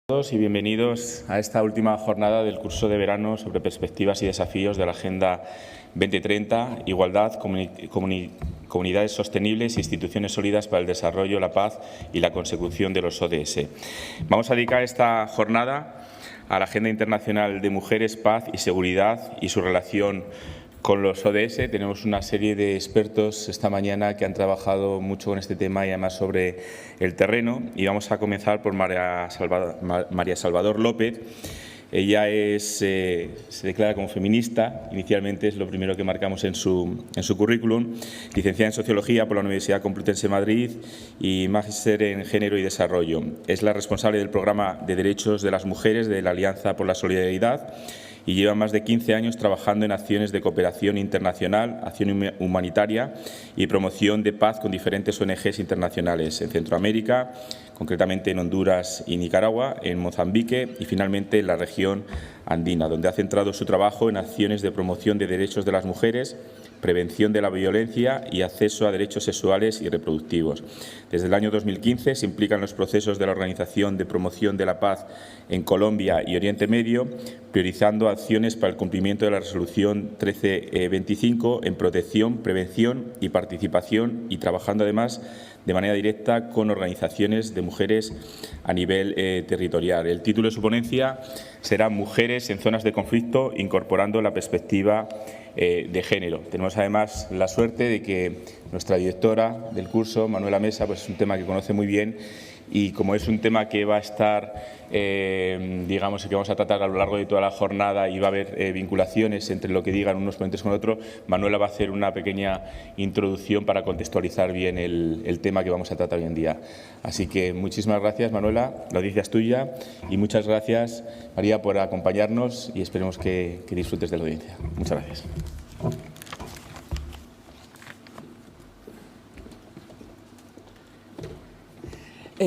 Todos y bienvenidos a esta última jornada del curso de verano sobre perspectivas y desafíos de la Agenda 2030, Igualdad, Comunidades Sostenibles e Instituciones Sólidas para el Desarrollo, la Paz y la Consecución de los ODS. Vamos a dedicar esta jornada a la Agenda Internacional de Mujeres, Paz y Seguridad y su relación con los ODS. Tenemos una serie de expertos esta mañana que han trabajado mucho con este tema y además sobre el terreno. Y vamos a comenzar por María Salvador López. Ella se declara como feminista, inicialmente es lo primero que marcamos en su currículum, licenciada en Sociología por la Universidad Complutense de Madrid y magíster en Género y Desarrollo. Es la responsable del Programa de Derechos de las Mujeres de la Alianza por la Solidaridad y lleva más de 15 años trabajando en acciones de cooperación internacional, acción humanitaria y promoción de paz con diferentes ONGs internacionales en Centroamérica, concretamente en Honduras y Nicaragua, en Mozambique y finalmente en la región andina, donde ha centrado su trabajo en acciones de promoción de derechos de las mujeres, prevención de la violencia y acceso a derechos sexuales y reproductivos. Desde el año 2015 se implica en los procesos de la Organización de Promoción de la Paz en Colombia y Oriente Medio, priorizando acciones para el cumplimiento de la Resolución 1325 en protección, prevención y participación y trabajando además de manera directa con organizaciones de mujeres a nivel territorial. El título de su ponencia será Mujeres en zonas de conflicto, incorporando la perspectiva de género. Tenemos además la suerte de que nuestra directora del curso, Manuela Mesa, pues es un tema que conoce muy bien y como es un tema que va a estar, digamos, que vamos a tratar a lo largo de toda la jornada y va a haber vinculaciones entre lo que digan unos ponentes con otros, Manuela va a hacer una pequeña introducción para contextualizar bien el tema que vamos a tratar hoy en día. Así que muchísimas gracias, Manuela, la audiencia es tuya y muchas gracias, María, por acompañarnos y esperemos que disfrutes de la audiencia. Muchas gracias.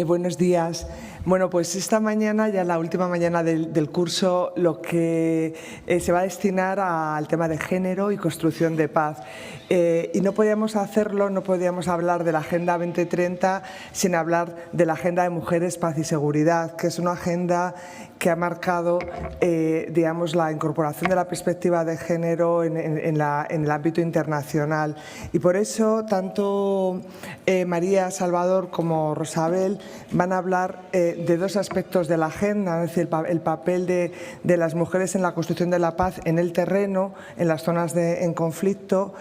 Buenos días. Bueno, pues esta mañana, ya la última mañana del curso, lo que se va a destinar al tema de género y construcción de paz. Y no podíamos hacerlo, no podíamos hablar de la Agenda 2030 sin hablar de la Agenda de Mujeres, Paz y Seguridad, que es una agenda que ha marcado, digamos, la incorporación de la perspectiva de género en el ámbito internacional. Y por eso, tanto María Salvador como Rosabel van a hablar de dos aspectos de la agenda, es decir, el papel de las mujeres en la construcción de la paz en el terreno, en las zonas en conflicto,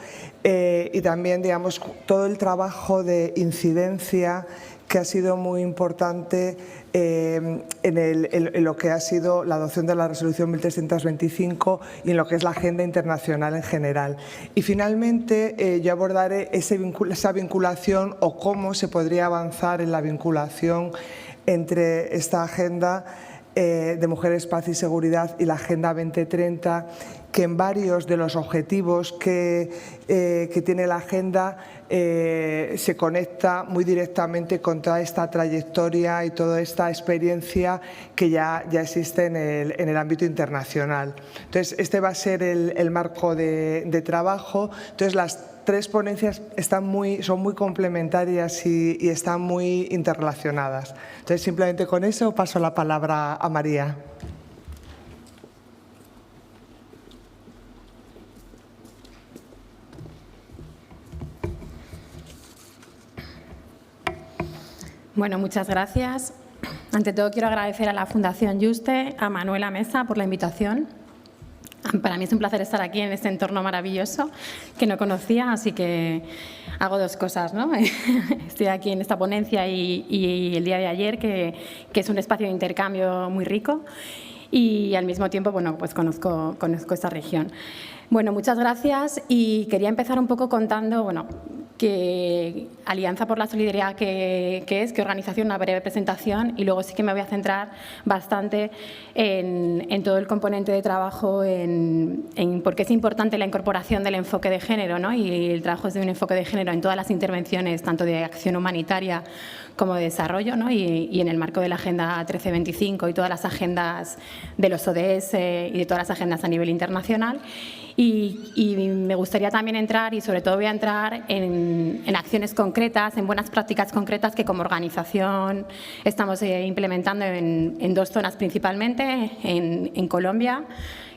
y también, digamos, todo el trabajo de incidencia que ha sido muy importante en lo que ha sido la adopción de la Resolución 1325 y en lo que es la agenda internacional en general. Y finalmente yo abordaré esa vinculación o cómo se podría avanzar en la vinculación entre esta agenda de Mujeres, Paz y Seguridad y la Agenda 2030, que en varios de los objetivos que tiene la agenda se conecta muy directamente con toda esta trayectoria y toda esta experiencia que ya existe en el ámbito internacional. Entonces, este va a ser el marco de trabajo. Entonces, las tres ponencias son muy complementarias y están muy interrelacionadas. Entonces, simplemente con eso paso la palabra a María. Bueno, muchas gracias. Ante todo, quiero agradecer a la Fundación Juste, a Manuela Mesa por la invitación. Para mí es un placer estar aquí en este entorno maravilloso que no conocía, así que hago dos cosas, ¿no? Estoy aquí en esta ponencia y el día de ayer, que es un espacio de intercambio muy rico y al mismo tiempo, bueno, pues conozco esta región. Bueno, muchas gracias y quería empezar un poco contando, bueno, que Alianza por la Solidaridad qué es, qué organización, una breve presentación y luego sí que me voy a centrar bastante en todo el componente de trabajo, en por qué es importante la incorporación del enfoque de género, ¿no? Y el trabajo es de un enfoque de género en todas las intervenciones, tanto de acción humanitaria como de desarrollo, ¿no? Y en el marco de la Agenda 1325 y todas las agendas de los ODS y de todas las agendas a nivel internacional. y me gustaría también entrar, y sobre todo voy a entrar en acciones concretas, en buenas prácticas concretas que como organización estamos implementando en 2 zonas principalmente, en Colombia,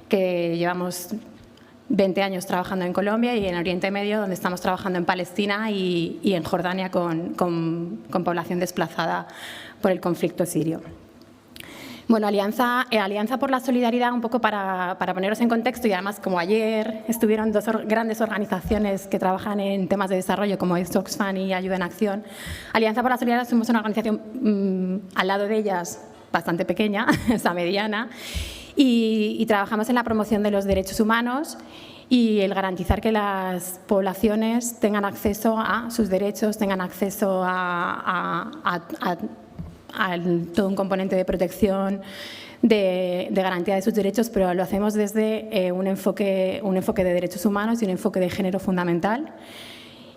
que llevamos 20 años trabajando en Colombia, y en Oriente Medio, donde estamos trabajando en Palestina y en Jordania con población desplazada por el conflicto sirio. Bueno, Alianza por la Solidaridad, un poco para poneros en contexto, y además como ayer estuvieron 2 grandes organizaciones que trabajan en temas de desarrollo como es Oxfam y Ayuda en Acción. Alianza por la Solidaridad somos una organización al lado de ellas bastante pequeña, esa mediana, y trabajamos en la promoción de los derechos humanos y el garantizar que las poblaciones tengan acceso a sus derechos, tengan acceso a todo un componente de protección, de garantía de sus derechos, pero lo hacemos desde un enfoque de derechos humanos y un enfoque de género fundamental.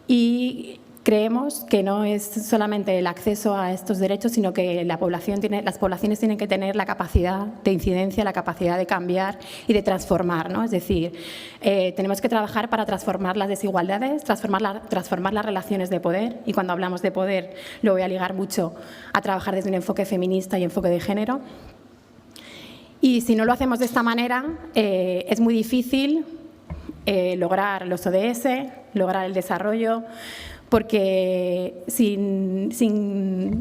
Y creemos que no es solamente el acceso a estos derechos, sino que las poblaciones tienen que tener la capacidad de incidencia, la capacidad de cambiar y de transformar, ¿no? Es decir, tenemos que trabajar para transformar las desigualdades, transformar las relaciones de poder, y cuando hablamos de poder lo voy a ligar mucho a trabajar desde un enfoque feminista y enfoque de género. Y si no lo hacemos de esta manera, es muy difícil lograr los ODS, lograr el desarrollo, porque sin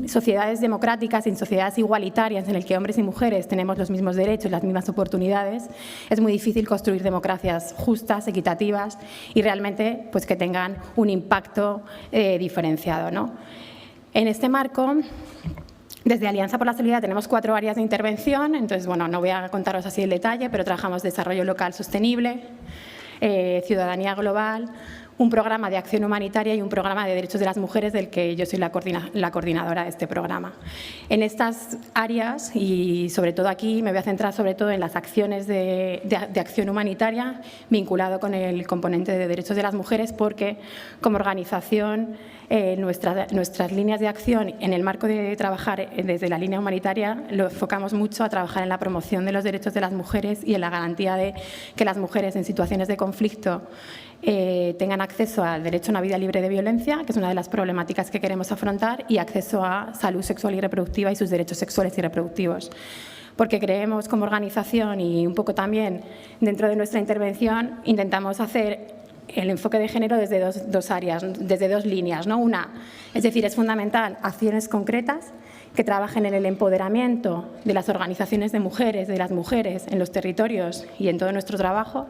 sociedades democráticas, sin sociedades igualitarias en las que hombres y mujeres tenemos los mismos derechos, las mismas oportunidades, es muy difícil construir democracias justas, equitativas y realmente pues, que tengan un impacto diferenciado, ¿no? En este marco, desde Alianza por la Solidaridad tenemos 4 áreas de intervención, entonces bueno, no voy a contaros así el detalle, pero trabajamos desarrollo local sostenible, ciudadanía global, un programa de acción humanitaria y un programa de derechos de las mujeres del que yo soy la coordinadora de este programa. En estas áreas, y sobre todo aquí, me voy a centrar sobre todo en las acciones de acción humanitaria vinculado con el componente de derechos de las mujeres, porque como organización nuestras líneas de acción en el marco de trabajar desde la línea humanitaria lo enfocamos mucho a trabajar en la promoción de los derechos de las mujeres y en la garantía de que las mujeres en situaciones de conflicto tengan acceso al derecho a una vida libre de violencia, que es una de las problemáticas que queremos afrontar, y acceso a salud sexual y reproductiva y sus derechos sexuales y reproductivos. Porque creemos como organización y un poco también dentro de nuestra intervención intentamos hacer el enfoque de género desde dos áreas, desde 2 líneas, ¿no? Una, es decir, es fundamental acciones concretas que trabajen en el empoderamiento de las organizaciones de las mujeres en los territorios y en todo nuestro trabajo,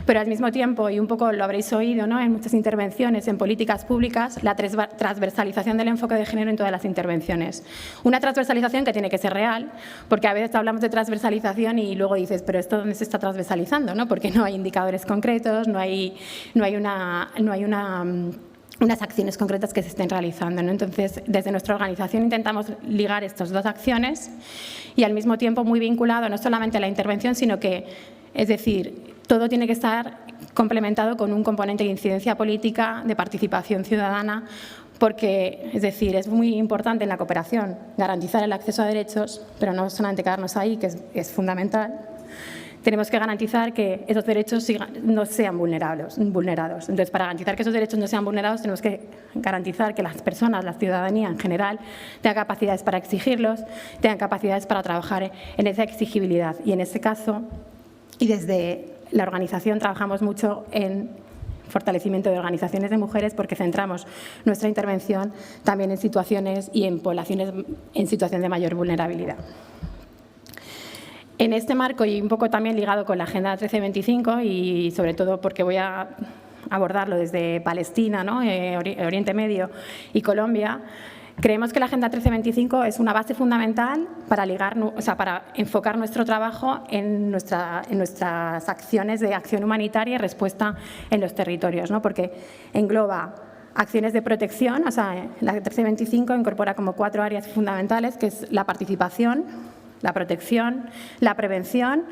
pero al mismo tiempo, y un poco lo habréis oído, ¿no?, en muchas intervenciones, en políticas públicas, la transversalización del enfoque de género en todas las intervenciones. Una transversalización que tiene que ser real, porque a veces hablamos de transversalización y luego dices, pero ¿esto dónde se está transversalizando?, ¿no? Porque no hay indicadores concretos, no hay unas acciones concretas que se estén realizando, ¿no? Entonces, desde nuestra organización intentamos ligar estas 2 acciones y al mismo tiempo muy vinculado no solamente a la intervención, sino que, es decir, todo tiene que estar complementado con un componente de incidencia política, de participación ciudadana, porque, es decir, es muy importante en la cooperación garantizar el acceso a derechos, pero no solamente quedarnos ahí, que es fundamental. Tenemos que garantizar que esos derechos no sean vulnerados. Entonces, para garantizar que esos derechos no sean vulnerados, tenemos que garantizar que las personas, la ciudadanía en general, tengan capacidades para exigirlos, tengan capacidades para trabajar en esa exigibilidad. Y en este caso, y desde la organización, trabajamos mucho en fortalecimiento de organizaciones de mujeres, porque centramos nuestra intervención también en situaciones y en poblaciones en situación de mayor vulnerabilidad. En este marco, y un poco también ligado con la Agenda 1325, y sobre todo porque voy a abordarlo desde Palestina, ¿no?, Oriente Medio y Colombia, creemos que la Agenda 1325 es una base fundamental para para enfocar nuestro trabajo en nuestras acciones de acción humanitaria y respuesta en los territorios, ¿no?, porque engloba acciones de protección, o sea, la 1325 incorpora como 4 áreas fundamentales, que es la participación, la protección, la prevención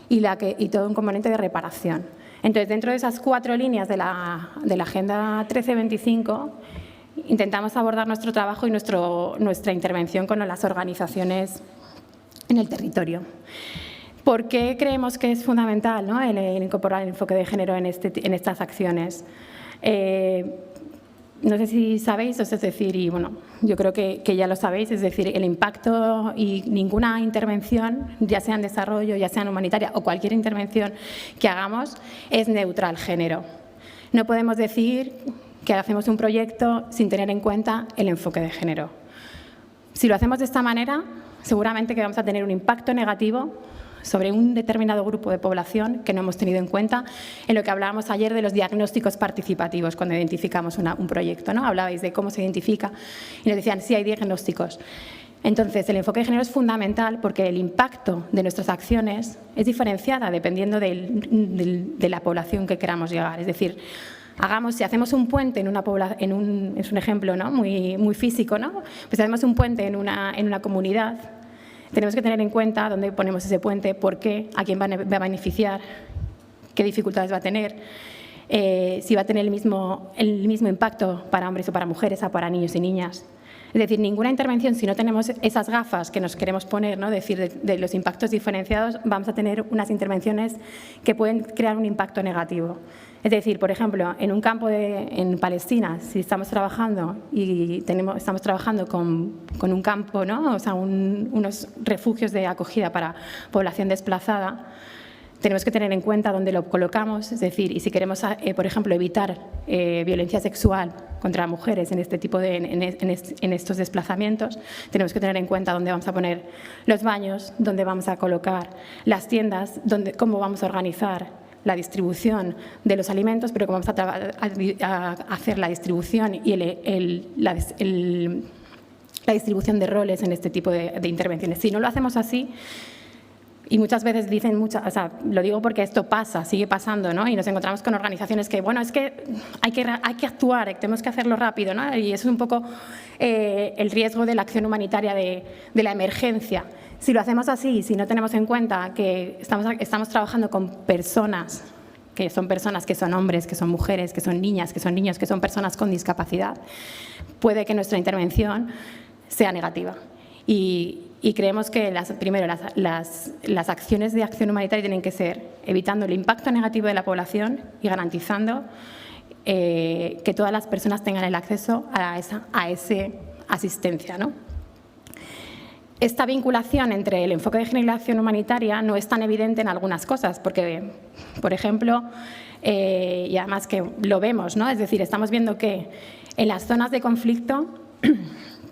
y todo un componente de reparación. Entonces, dentro de esas 4 líneas de la Agenda 1325, intentamos abordar nuestro trabajo y nuestra intervención con las organizaciones en el territorio. ¿Por qué creemos que es fundamental, ¿no?, el incorporar el enfoque de género en estas acciones? No sé si sabéis, es decir, y bueno, yo creo que ya lo sabéis, es decir, el impacto y ninguna intervención, ya sea en desarrollo, ya sea en humanitaria o cualquier intervención que hagamos, es neutral género. No podemos decir que hacemos un proyecto sin tener en cuenta el enfoque de género. Si lo hacemos de esta manera, seguramente que vamos a tener un impacto negativo sobre un determinado grupo de población que no hemos tenido en cuenta en lo que hablábamos ayer de los diagnósticos participativos cuando identificamos un proyecto, ¿no? Hablabais de cómo se identifica y nos decían sí hay diagnósticos. Entonces, el enfoque de género es fundamental porque el impacto de nuestras acciones es diferenciada dependiendo de la población que queramos llegar. Es decir, si hacemos un puente es un ejemplo, ¿no?, muy físico, ¿no? Pues hacemos un puente en una comunidad. Tenemos que tener en cuenta dónde ponemos ese puente, por qué, a quién va a beneficiar, qué dificultades va a tener, si va a tener el mismo impacto para hombres o para mujeres o para niños y niñas. Es decir, ninguna intervención, si no tenemos esas gafas que nos queremos poner, ¿no?, decir de los impactos diferenciados, vamos a tener unas intervenciones que pueden crear un impacto negativo. Es decir, por ejemplo, en un campo en Palestina, si estamos trabajando estamos trabajando con un campo, ¿no?, o sea, unos refugios de acogida para población desplazada, tenemos que tener en cuenta dónde lo colocamos, es decir, y si queremos, por ejemplo, evitar violencia sexual contra mujeres en este tipo en estos desplazamientos, tenemos que tener en cuenta dónde vamos a poner los baños, dónde vamos a colocar las tiendas, cómo vamos a organizar la distribución de los alimentos, pero cómo vamos a hacer la distribución y la distribución de roles en este tipo de intervenciones. Si no lo hacemos así, y muchas veces dicen, lo digo porque esto pasa, sigue pasando, ¿no? Y nos encontramos con organizaciones que, bueno, es que hay que actuar, tenemos que hacerlo rápido, ¿no? Y eso es un poco el riesgo de la acción humanitaria de la emergencia. Si lo hacemos así, si no tenemos en cuenta que estamos trabajando con personas que son hombres, que son mujeres, que son niñas, que son niños, que son personas con discapacidad, puede que nuestra intervención sea negativa. Y creemos que primero las acciones de acción humanitaria tienen que ser evitando el impacto negativo de la población y garantizando que todas las personas tengan el acceso a esa asistencia, ¿no? Esta vinculación entre el enfoque de género y la acción humanitaria no es tan evidente en algunas cosas, porque, por ejemplo, y además que lo vemos, ¿no? Es decir, estamos viendo que en las zonas de conflicto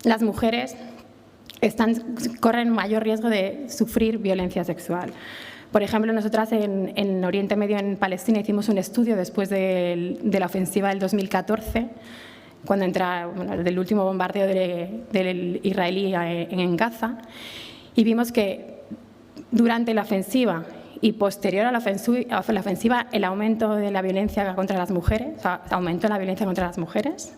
las mujeres corren mayor riesgo de sufrir violencia sexual. Por ejemplo, nosotras en Oriente Medio, en Palestina, hicimos un estudio después de la ofensiva del 2014, cuando del último bombardeo del israelí en Gaza, y vimos que durante la ofensiva y posterior a la ofensiva el aumento de la violencia contra las mujeres, aumentó la violencia contra las mujeres.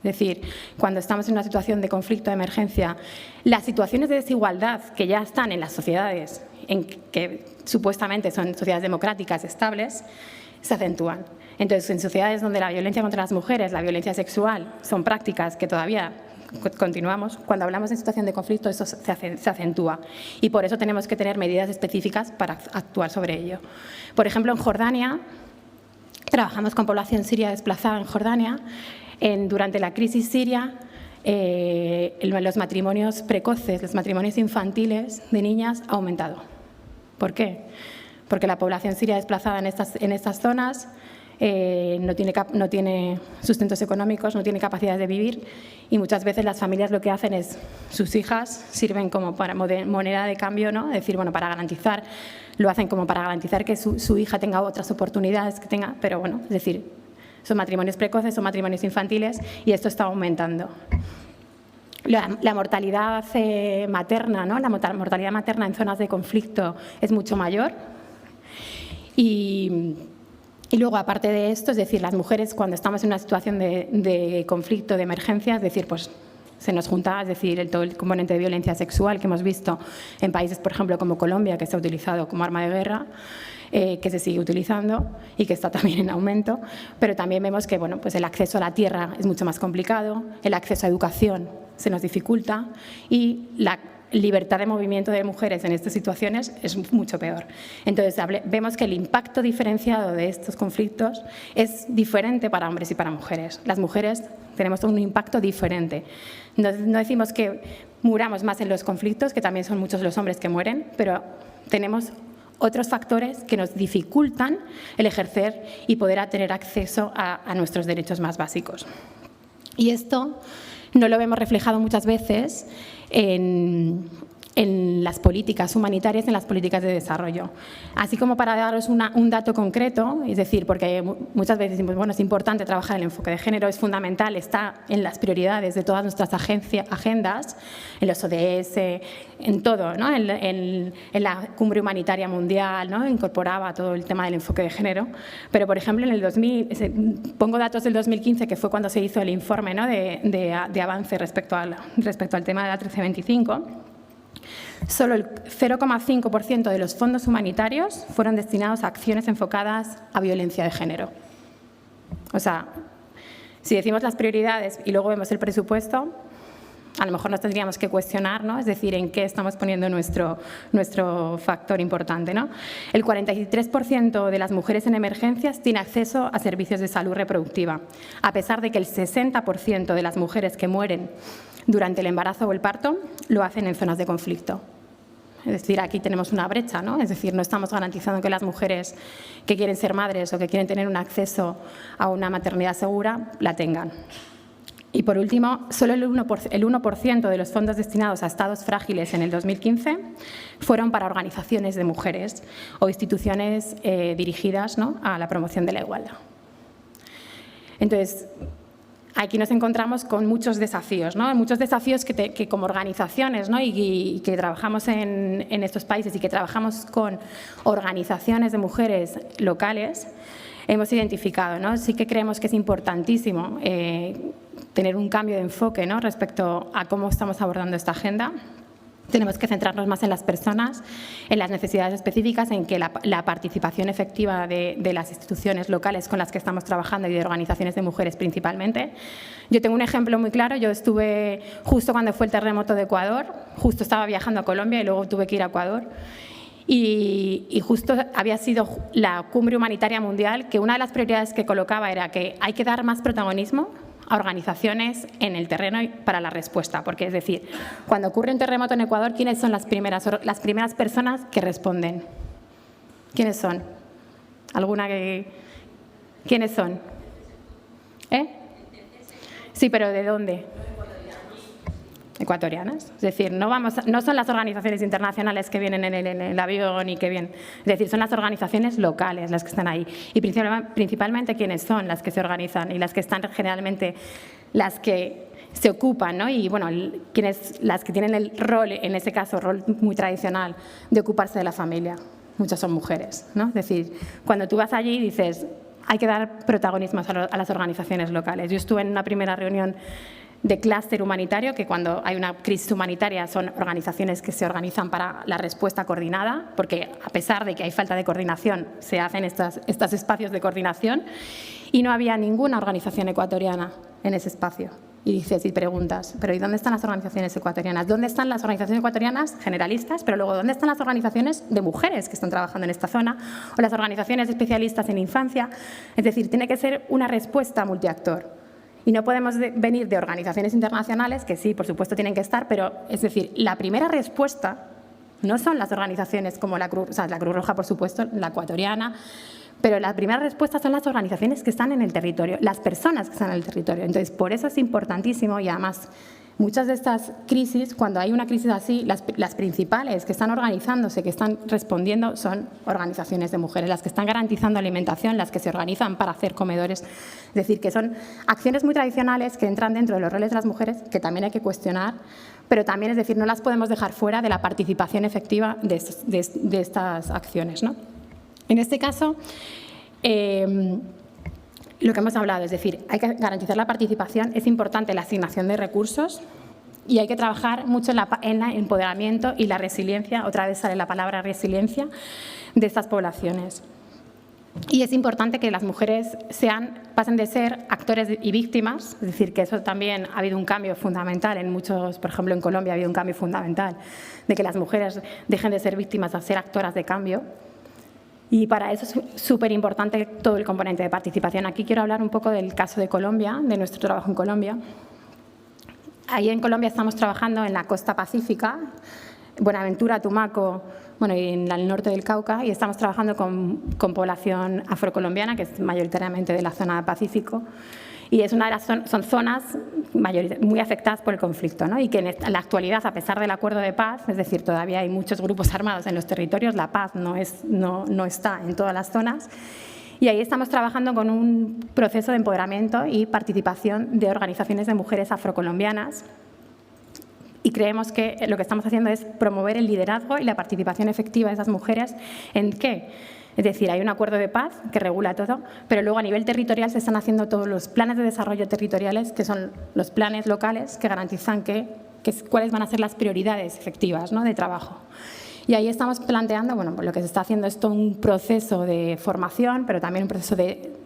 Es decir, cuando estamos en una situación de conflicto, de emergencia, las situaciones de desigualdad que ya están en las sociedades, que supuestamente son sociedades democráticas, estables, se acentúan. Entonces, en sociedades donde la violencia contra las mujeres, la violencia sexual, son prácticas que todavía continuamos, cuando hablamos de situación de conflicto eso se acentúa. Y por eso tenemos que tener medidas específicas para actuar sobre ello. Por ejemplo, en Jordania, trabajamos con población siria desplazada en Jordania. Durante la crisis siria, los matrimonios precoces, los matrimonios infantiles de niñas ha aumentado. ¿Por qué? Porque la población siria desplazada en estas zonas no tiene sustentos económicos, no tiene capacidad de vivir y muchas veces las familias lo que hacen es, sus hijas sirven como para moneda de cambio, ¿no? Es decir, bueno, lo hacen como para garantizar que su hija tenga otras oportunidades, pero bueno, es decir, son matrimonios precoces, son matrimonios infantiles y esto está aumentando. La mortalidad materna, ¿no? La mortalidad materna en zonas de conflicto es mucho mayor. Y luego, aparte de esto, es decir, las mujeres cuando estamos en una situación de conflicto, de emergencia, es decir, pues se nos junta, es decir, todo el componente de violencia sexual que hemos visto en países, por ejemplo, como Colombia, que se ha utilizado como arma de guerra, que se sigue utilizando y que está también en aumento, pero también vemos que bueno, pues el acceso a la tierra es mucho más complicado, el acceso a educación se nos dificulta y libertad de movimiento de mujeres en estas situaciones es mucho peor. Entonces, vemos que el impacto diferenciado de estos conflictos es diferente para hombres y para mujeres. Las mujeres tenemos un impacto diferente. No decimos que muramos más en los conflictos, que también son muchos los hombres que mueren, pero tenemos otros factores que nos dificultan el ejercer y poder tener acceso a nuestros derechos más básicos. Y esto no lo vemos reflejado muchas veces en las políticas humanitarias, en las políticas de desarrollo. Así como para daros un dato concreto, es decir, porque muchas veces decimos, bueno, es importante trabajar el enfoque de género, es fundamental, está en las prioridades de todas nuestras agendas, en los ODS, en todo, ¿no? En la Cumbre Humanitaria Mundial, ¿no? Incorporaba todo el tema del enfoque de género, pero, por ejemplo, en el 2000, pongo datos del 2015, que fue cuando se hizo el informe, ¿no? de avance respecto al tema de la 1325, solo el 0,5% de los fondos humanitarios fueron destinados a acciones enfocadas a violencia de género. O sea, si decimos las prioridades y luego vemos el presupuesto, a lo mejor nos tendríamos que cuestionar, ¿no? Es decir, en qué estamos poniendo nuestro factor importante, ¿no? El 43% de las mujeres en emergencias tiene acceso a servicios de salud reproductiva, a pesar de que el 60% de las mujeres que mueren durante el embarazo o el parto lo hacen en zonas de conflicto. Es decir, aquí tenemos una brecha, ¿no? Es decir, no estamos garantizando que las mujeres que quieren ser madres o que quieren tener un acceso a una maternidad segura la tengan. Y, por último, solo el 1% de los fondos destinados a estados frágiles en el 2015 fueron para organizaciones de mujeres o instituciones dirigidas, ¿no? a la promoción de la igualdad. Entonces, aquí nos encontramos con muchos desafíos, ¿no? Muchos desafíos que como organizaciones, ¿no? y que trabajamos en estos países y que trabajamos con organizaciones de mujeres locales, hemos identificado, ¿no? Sí que creemos que es importantísimo tener un cambio de enfoque, ¿no? respecto a cómo estamos abordando esta agenda. Tenemos que centrarnos más en las personas, en las necesidades específicas, en que la participación efectiva de las instituciones locales con las que estamos trabajando y de organizaciones de mujeres principalmente. Yo tengo un ejemplo muy claro. Yo estuve justo cuando fue el terremoto de Ecuador, justo estaba viajando a Colombia y luego tuve que ir a Ecuador. Y justo había sido la Cumbre Humanitaria Mundial, que una de las prioridades que colocaba era que hay que dar más protagonismo a organizaciones en el terreno para la respuesta. Porque, es decir, cuando ocurre un terremoto en Ecuador, ¿quiénes son las primeras personas que responden? ¿Quiénes son? ¿Quiénes son? Sí, pero ¿de dónde? Ecuatorianas. Es decir, no son las organizaciones internacionales que vienen en el avión y que vienen. Es decir, son las organizaciones locales las que están ahí. Y principalmente, ¿quiénes son las que se organizan y las que están generalmente, las que se ocupan, ¿no? Y bueno, las que tienen el rol, en ese caso, rol muy tradicional, de ocuparse de la familia? Muchas son mujeres, ¿no? Es decir, cuando tú vas allí dices, hay que dar protagonismo a las organizaciones locales. Yo estuve en una primera reunión de clúster humanitario, que cuando hay una crisis humanitaria son organizaciones que se organizan para la respuesta coordinada, porque a pesar de que hay falta de coordinación, se hacen estos espacios de coordinación, y no había ninguna organización ecuatoriana en ese espacio. Y dices y preguntas, ¿pero y dónde están las organizaciones ecuatorianas? ¿Dónde están las organizaciones ecuatorianas generalistas? Pero luego, ¿dónde están las organizaciones de mujeres que están trabajando en esta zona? O las organizaciones especialistas en infancia. Es decir, tiene que ser una respuesta multiactor. Y no podemos venir de organizaciones internacionales, que sí, por supuesto, tienen que estar, pero, es decir, la primera respuesta no son las organizaciones como la Cruz Roja, por supuesto, la ecuatoriana, pero la primera respuesta son las organizaciones que están en el territorio, las personas que están en el territorio. Entonces, por eso es importantísimo, y además muchas de estas crisis, cuando hay una crisis así, las principales que están organizándose, que están respondiendo, son organizaciones de mujeres, las que están garantizando alimentación, las que se organizan para hacer comedores. Es decir, que son acciones muy tradicionales que entran dentro de los roles de las mujeres, que también hay que cuestionar, pero también, es decir, no las podemos dejar fuera de la participación efectiva de estas acciones, ¿no? En este caso, lo que hemos hablado, es decir, hay que garantizar la participación, es importante la asignación de recursos y hay que trabajar mucho en el empoderamiento y la resiliencia, otra vez sale la palabra resiliencia, de estas poblaciones. Y es importante que las mujeres pasen de ser actores y víctimas, es decir, que eso también ha habido un cambio fundamental en muchos, por ejemplo en Colombia ha habido un cambio fundamental de que las mujeres dejen de ser víctimas a ser actoras de cambio. Y para eso es súper importante todo el componente de participación. Aquí quiero hablar un poco del caso de Colombia, de nuestro trabajo en Colombia. Ahí en Colombia estamos trabajando en la costa pacífica, Buenaventura, Tumaco, bueno, y en el norte del Cauca, y estamos trabajando con población afrocolombiana, que es mayoritariamente de la zona del Pacífico, y es una de las son zonas muy afectadas por el conflicto, ¿no? Y que en la actualidad, a pesar del acuerdo de paz, es decir, todavía hay muchos grupos armados en los territorios, la paz no está en todas las zonas. Y ahí estamos trabajando con un proceso de empoderamiento y participación de organizaciones de mujeres afrocolombianas. Y creemos que lo que estamos haciendo es promover el liderazgo y la participación efectiva de esas mujeres. ¿En qué? Es decir, hay un acuerdo de paz que regula todo, pero luego a nivel territorial se están haciendo todos los planes de desarrollo territoriales, que son los planes locales que garantizan cuáles van a ser las prioridades efectivas, ¿no?, de trabajo. Y ahí estamos planteando, bueno, pues lo que se está haciendo es todo un proceso de formación, pero también un proceso de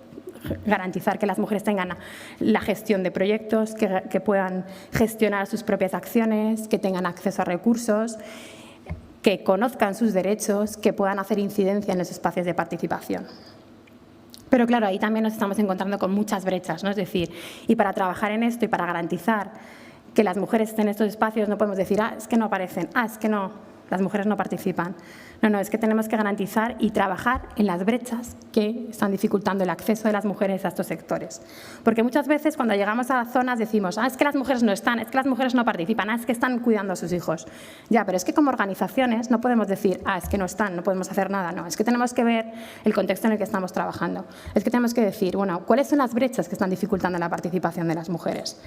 garantizar que las mujeres tengan la gestión de proyectos, que puedan gestionar sus propias acciones, que tengan acceso a recursos, que conozcan sus derechos, que puedan hacer incidencia en los espacios de participación. Pero claro, ahí también nos estamos encontrando con muchas brechas, ¿no? Es decir, y para trabajar en esto y para garantizar que las mujeres estén en estos espacios no podemos decir, es que no aparecen, es que no, las mujeres no participan. No, es que tenemos que garantizar y trabajar en las brechas que están dificultando el acceso de las mujeres a estos sectores. Porque muchas veces cuando llegamos a zonas decimos, es que las mujeres no están, es que las mujeres no participan, es que están cuidando a sus hijos. Ya, pero es que como organizaciones no podemos decir, es que no están, no podemos hacer nada. No, es que tenemos que ver el contexto en el que estamos trabajando. Es que tenemos que decir, bueno, ¿cuáles son las brechas que están dificultando la participación de las mujeres?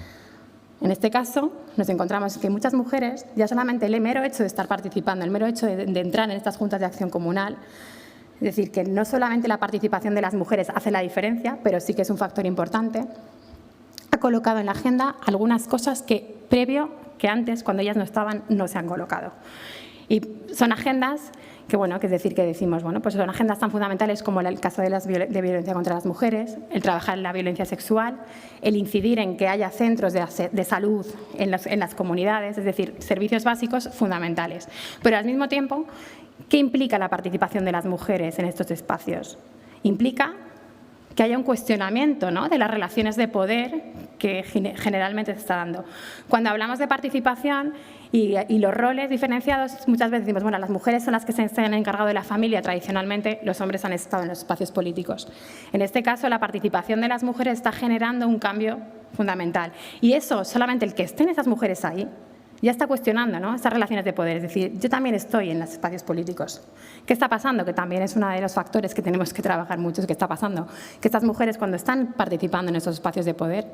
En este caso, nos encontramos que muchas mujeres, ya solamente el mero hecho de estar participando, el mero hecho de entrar en estas juntas de acción comunal, es decir, que no solamente la participación de las mujeres hace la diferencia, pero sí que es un factor importante, ha colocado en la agenda algunas cosas que antes, cuando ellas no estaban, no se han colocado. Y son agendas que es decir, que decimos, pues son agendas tan fundamentales como el caso de violencia contra las mujeres, el trabajar en la violencia sexual, el incidir en que haya centros de salud en las comunidades, es decir, servicios básicos fundamentales. Pero al mismo tiempo, ¿qué implica la participación de las mujeres en estos espacios? Implica que haya un cuestionamiento, ¿no?, de las relaciones de poder que generalmente se está dando. Cuando hablamos de participación y los roles diferenciados, muchas veces decimos, las mujeres son las que se han encargado de la familia, tradicionalmente los hombres han estado en los espacios políticos. En este caso, la participación de las mujeres está generando un cambio fundamental. Y eso, solamente el que estén esas mujeres ahí, ya está cuestionando, ¿no?, estas relaciones de poder. Es decir, yo también estoy en los espacios políticos. ¿Qué está pasando? Que también es uno de los factores que tenemos que trabajar mucho. ¿Qué está pasando? Que estas mujeres, cuando están participando en esos espacios de poder,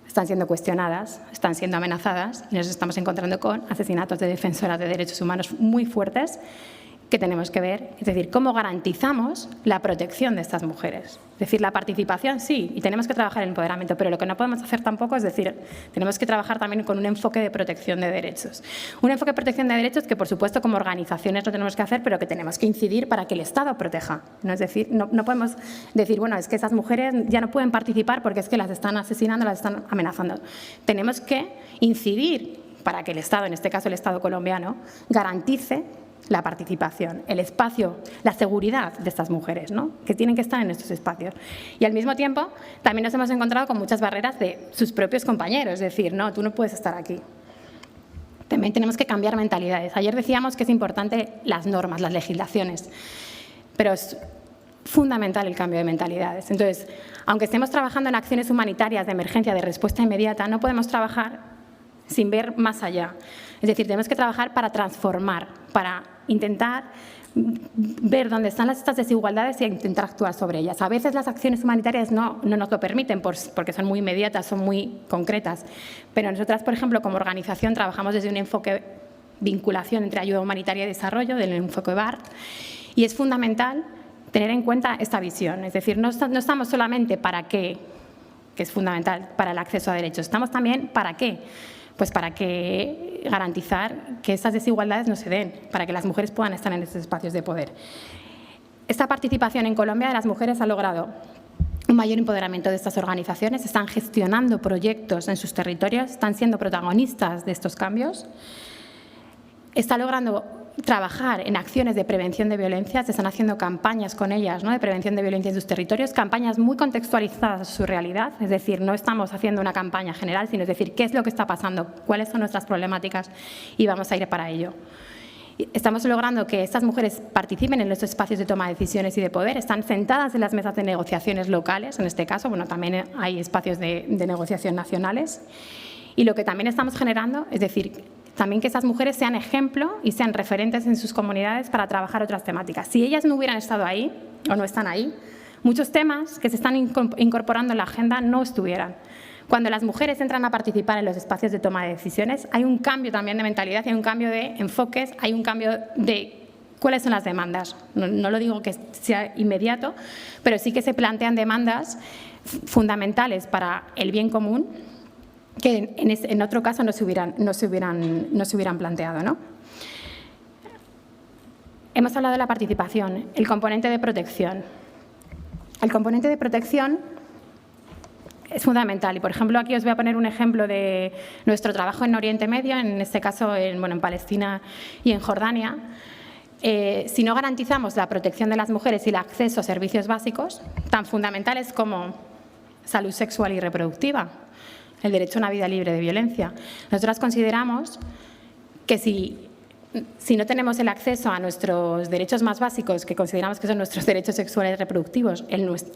están siendo cuestionadas, están siendo amenazadas y nos estamos encontrando con asesinatos de defensoras de derechos humanos muy fuertes que tenemos que ver, es decir, cómo garantizamos la protección de estas mujeres. Es decir, la participación sí, y tenemos que trabajar en el empoderamiento, pero lo que no podemos hacer tampoco es decir, tenemos que trabajar también con un enfoque de protección de derechos. Un enfoque de protección de derechos que, por supuesto, como organizaciones lo tenemos que hacer, pero que tenemos que incidir para que el Estado proteja. ¿No? Es decir, no podemos decir, es que esas mujeres ya no pueden participar porque es que las están asesinando, las están amenazando. Tenemos que incidir para que el Estado, en este caso el Estado colombiano, garantice la participación, el espacio, la seguridad de estas mujeres, ¿no?, que tienen que estar en estos espacios. Y al mismo tiempo también nos hemos encontrado con muchas barreras de sus propios compañeros, es decir, no, tú no puedes estar aquí. También tenemos que cambiar mentalidades. Ayer decíamos que es importante las normas, las legislaciones, pero es fundamental el cambio de mentalidades. Entonces, aunque estemos trabajando en acciones humanitarias de emergencia, de respuesta inmediata, no podemos trabajar sin ver más allá. Es decir, tenemos que trabajar para transformar, para intentar ver dónde están estas desigualdades e intentar actuar sobre ellas. A veces las acciones humanitarias no nos lo permiten porque son muy inmediatas, son muy concretas, pero nosotras, por ejemplo, como organización trabajamos desde un enfoque vinculación entre ayuda humanitaria y desarrollo, del enfoque BART, y es fundamental tener en cuenta esta visión. Es decir, no estamos solamente para qué, que es fundamental para el acceso a derechos, estamos también para qué. Pues para que garantizar que esas desigualdades no se den, para que las mujeres puedan estar en esos espacios de poder. Esta participación en Colombia de las mujeres ha logrado un mayor empoderamiento de estas organizaciones, están gestionando proyectos en sus territorios, están siendo protagonistas de estos cambios, está logrando trabajar en acciones de prevención de violencia, se están haciendo campañas con ellas, ¿no?, de prevención de violencia en sus territorios, campañas muy contextualizadas a su realidad, es decir, no estamos haciendo una campaña general, sino es decir, qué es lo que está pasando, cuáles son nuestras problemáticas y vamos a ir para ello. Estamos logrando que estas mujeres participen en los espacios de toma de decisiones y de poder, están sentadas en las mesas de negociaciones locales, en este caso, bueno, también hay espacios de negociación nacionales. Y lo que también estamos generando, es decir, también que estas mujeres sean ejemplo y sean referentes en sus comunidades para trabajar otras temáticas. Si ellas no hubieran estado ahí o no están ahí, muchos temas que se están incorporando en la agenda no estuvieran. Cuando las mujeres entran a participar en los espacios de toma de decisiones, hay un cambio también de mentalidad, hay un cambio de enfoques, hay un cambio de cuáles son las demandas. No lo digo que sea inmediato, pero sí que se plantean demandas fundamentales para el bien común que en otro caso no se hubieran planteado, ¿no? Hemos hablado de la participación, el componente de protección. El componente de protección es fundamental y, por ejemplo, aquí os voy a poner un ejemplo de nuestro trabajo en Oriente Medio, en este caso en Palestina y en Jordania. Si no garantizamos la protección de las mujeres y el acceso a servicios básicos tan fundamentales como salud sexual y reproductiva, el derecho a una vida libre de violencia, nosotras consideramos que si no tenemos el acceso a nuestros derechos más básicos, que consideramos que son nuestros derechos sexuales y reproductivos,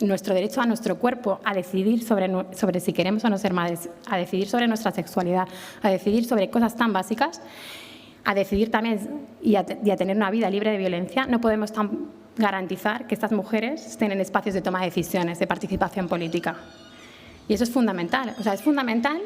nuestro derecho a nuestro cuerpo, a decidir sobre si queremos o no ser madres, a decidir sobre nuestra sexualidad, a decidir sobre cosas tan básicas, a decidir también y a tener una vida libre de violencia, no podemos garantizar que estas mujeres estén en espacios de toma de decisiones, de participación política. Y eso es fundamental. O sea, es fundamental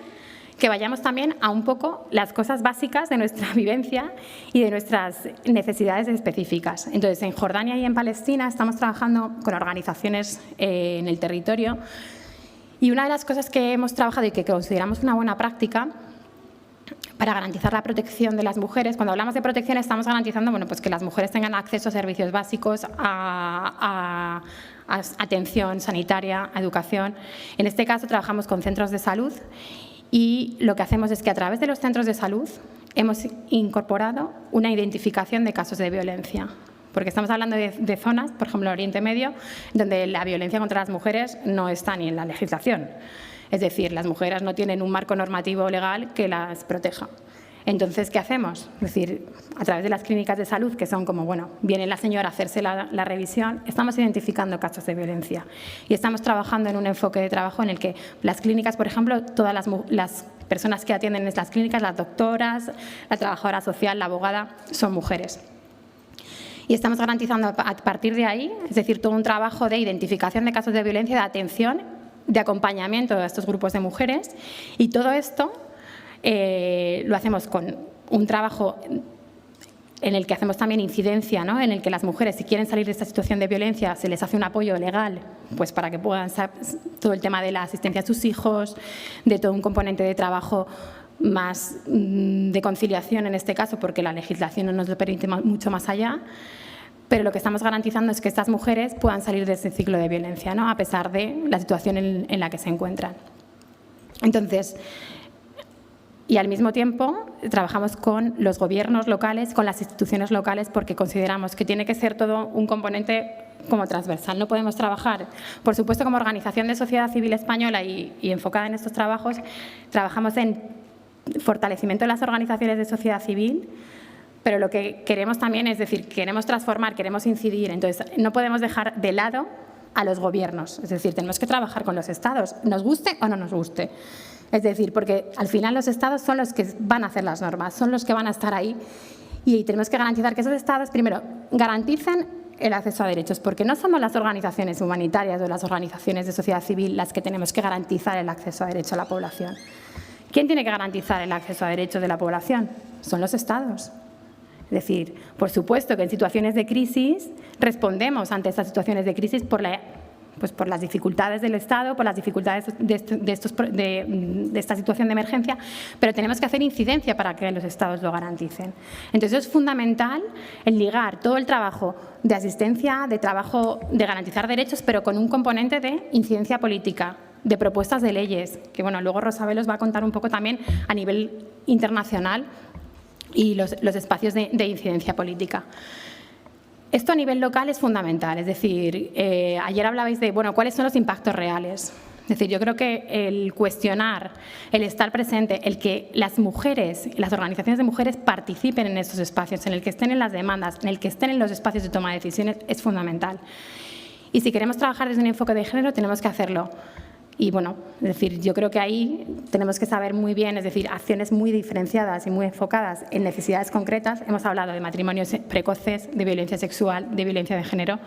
que vayamos también a un poco las cosas básicas de nuestra vivencia y de nuestras necesidades específicas. Entonces, en Jordania y en Palestina estamos trabajando con organizaciones en el territorio y una de las cosas que hemos trabajado y que consideramos una buena práctica para garantizar la protección de las mujeres, cuando hablamos de protección estamos garantizando pues que las mujeres tengan acceso a servicios básicos, a atención sanitaria, a educación. En este caso trabajamos con centros de salud y lo que hacemos es que a través de los centros de salud hemos incorporado una identificación de casos de violencia. Porque estamos hablando de zonas, por ejemplo, Oriente Medio, donde la violencia contra las mujeres no está ni en la legislación. Es decir, las mujeres no tienen un marco normativo legal que las proteja. Entonces, ¿qué hacemos? Es decir, a través de las clínicas de salud, que son como, viene la señora a hacerse la revisión, estamos identificando casos de violencia. Y estamos trabajando en un enfoque de trabajo en el que las clínicas, por ejemplo, todas las personas que atienden en estas clínicas, las doctoras, la trabajadora social, la abogada, son mujeres. Y estamos garantizando a partir de ahí, es decir, todo un trabajo de identificación de casos de violencia, de atención, de acompañamiento a estos grupos de mujeres, y todo esto lo hacemos con un trabajo en el que hacemos también incidencia, ¿no? En el que las mujeres, si quieren salir de esta situación de violencia, se les hace un apoyo legal pues para que puedan todo el tema de la asistencia a sus hijos, de todo un componente de trabajo más de conciliación en este caso, porque la legislación no nos lo permite mucho más allá. Pero lo que estamos garantizando es que estas mujeres puedan salir de ese ciclo de violencia, ¿no? A pesar de la situación en la que se encuentran. Entonces, y al mismo tiempo trabajamos con los gobiernos locales, con las instituciones locales, porque consideramos que tiene que ser todo un componente como transversal. No podemos trabajar, por supuesto, como organización de sociedad civil española y enfocada en estos trabajos, trabajamos en fortalecimiento de las organizaciones de sociedad civil, pero lo que queremos también es decir, queremos transformar, queremos incidir, entonces no podemos dejar de lado a los gobiernos, es decir, tenemos que trabajar con los estados, nos guste o no nos guste. Es decir, porque al final los estados son los que van a hacer las normas, son los que van a estar ahí y tenemos que garantizar que esos estados, primero, garanticen el acceso a derechos, porque no somos las organizaciones humanitarias o las organizaciones de sociedad civil las que tenemos que garantizar el acceso a derechos a la población. ¿Quién tiene que garantizar el acceso a derechos de la población? Son los estados. Es decir, por supuesto que en situaciones de crisis respondemos ante estas situaciones de crisis por pues por las dificultades del Estado, por las dificultades de esta situación de emergencia, pero tenemos que hacer incidencia para que los Estados lo garanticen. Entonces es fundamental el ligar todo el trabajo de asistencia, de trabajo de garantizar derechos, pero con un componente de incidencia política, de propuestas de leyes, que bueno, luego Rosabel os va a contar un poco también a nivel internacional y los espacios de incidencia política. Esto a nivel local es fundamental, es decir, ayer hablabais de, bueno, ¿cuáles son los impactos reales? Es decir, yo creo que el cuestionar, el estar presente, el que las mujeres, las organizaciones de mujeres participen en estos espacios, en el que estén en las demandas, en el que estén en los espacios de toma de decisiones, es fundamental. Y si queremos trabajar desde un enfoque de género, tenemos que hacerlo. Y bueno, es decir, yo creo que ahí tenemos que saber muy bien, es decir, acciones muy diferenciadas y muy enfocadas en necesidades concretas. Hemos hablado de matrimonios precoces, de violencia sexual, de violencia de género.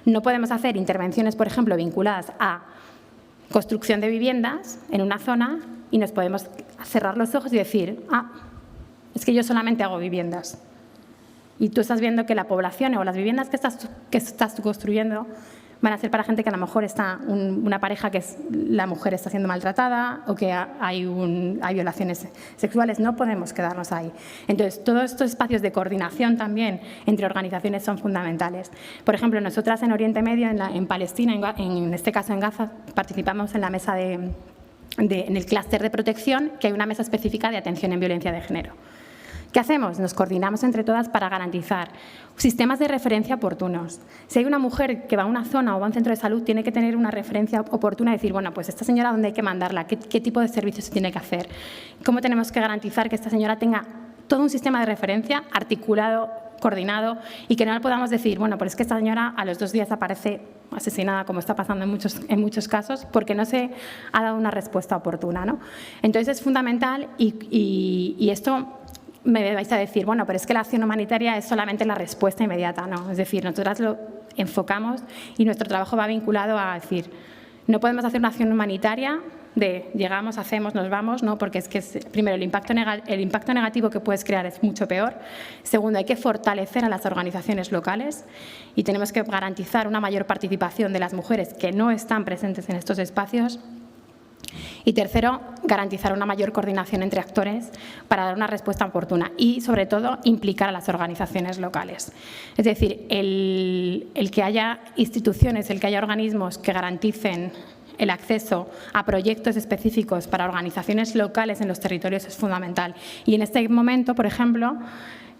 No podemos hacer intervenciones, por ejemplo, vinculadas a construcción de viviendas en una zona y nos podemos cerrar los ojos y decir, es que yo solamente hago viviendas. Y tú estás viendo que la población o las viviendas que estás construyendo van a ser para gente que a lo mejor está una pareja que la mujer está siendo maltratada o que hay violaciones sexuales. No podemos quedarnos ahí. Entonces, todos estos espacios de coordinación también entre organizaciones son fundamentales. Por ejemplo, nosotras en Oriente Medio, en Palestina, en este caso en Gaza, participamos en la mesa en el clúster de protección, que hay una mesa específica de atención en violencia de género. ¿Qué hacemos? Nos coordinamos entre todas para garantizar sistemas de referencia oportunos. Si hay una mujer que va a una zona o va a un centro de salud, tiene que tener una referencia oportuna y decir, bueno, pues esta señora, ¿dónde hay que mandarla? ¿Qué tipo de servicios se tiene que hacer? ¿Cómo tenemos que garantizar que esta señora tenga todo un sistema de referencia articulado, coordinado y que no podamos decir, bueno, pues es que esta señora a los 2 días aparece asesinada, como está pasando en muchos casos, porque no se ha dado una respuesta oportuna, ¿no? Entonces es fundamental y esto me vais a decir, bueno, pero es que la acción humanitaria es solamente la respuesta inmediata, ¿no? Es decir, nosotras lo enfocamos y nuestro trabajo va vinculado a decir, no podemos hacer una acción humanitaria de llegamos, hacemos, nos vamos, ¿no? Porque es que, primero, el impacto negativo que puedes crear es mucho peor. Segundo, hay que fortalecer a las organizaciones locales y tenemos que garantizar una mayor participación de las mujeres que no están presentes en estos espacios. Y tercero, garantizar una mayor coordinación entre actores para dar una respuesta oportuna y, sobre todo, implicar a las organizaciones locales. Es decir, el que haya instituciones, el que haya organismos que garanticen el acceso a proyectos específicos para organizaciones locales en los territorios es fundamental. Y en este momento, por ejemplo,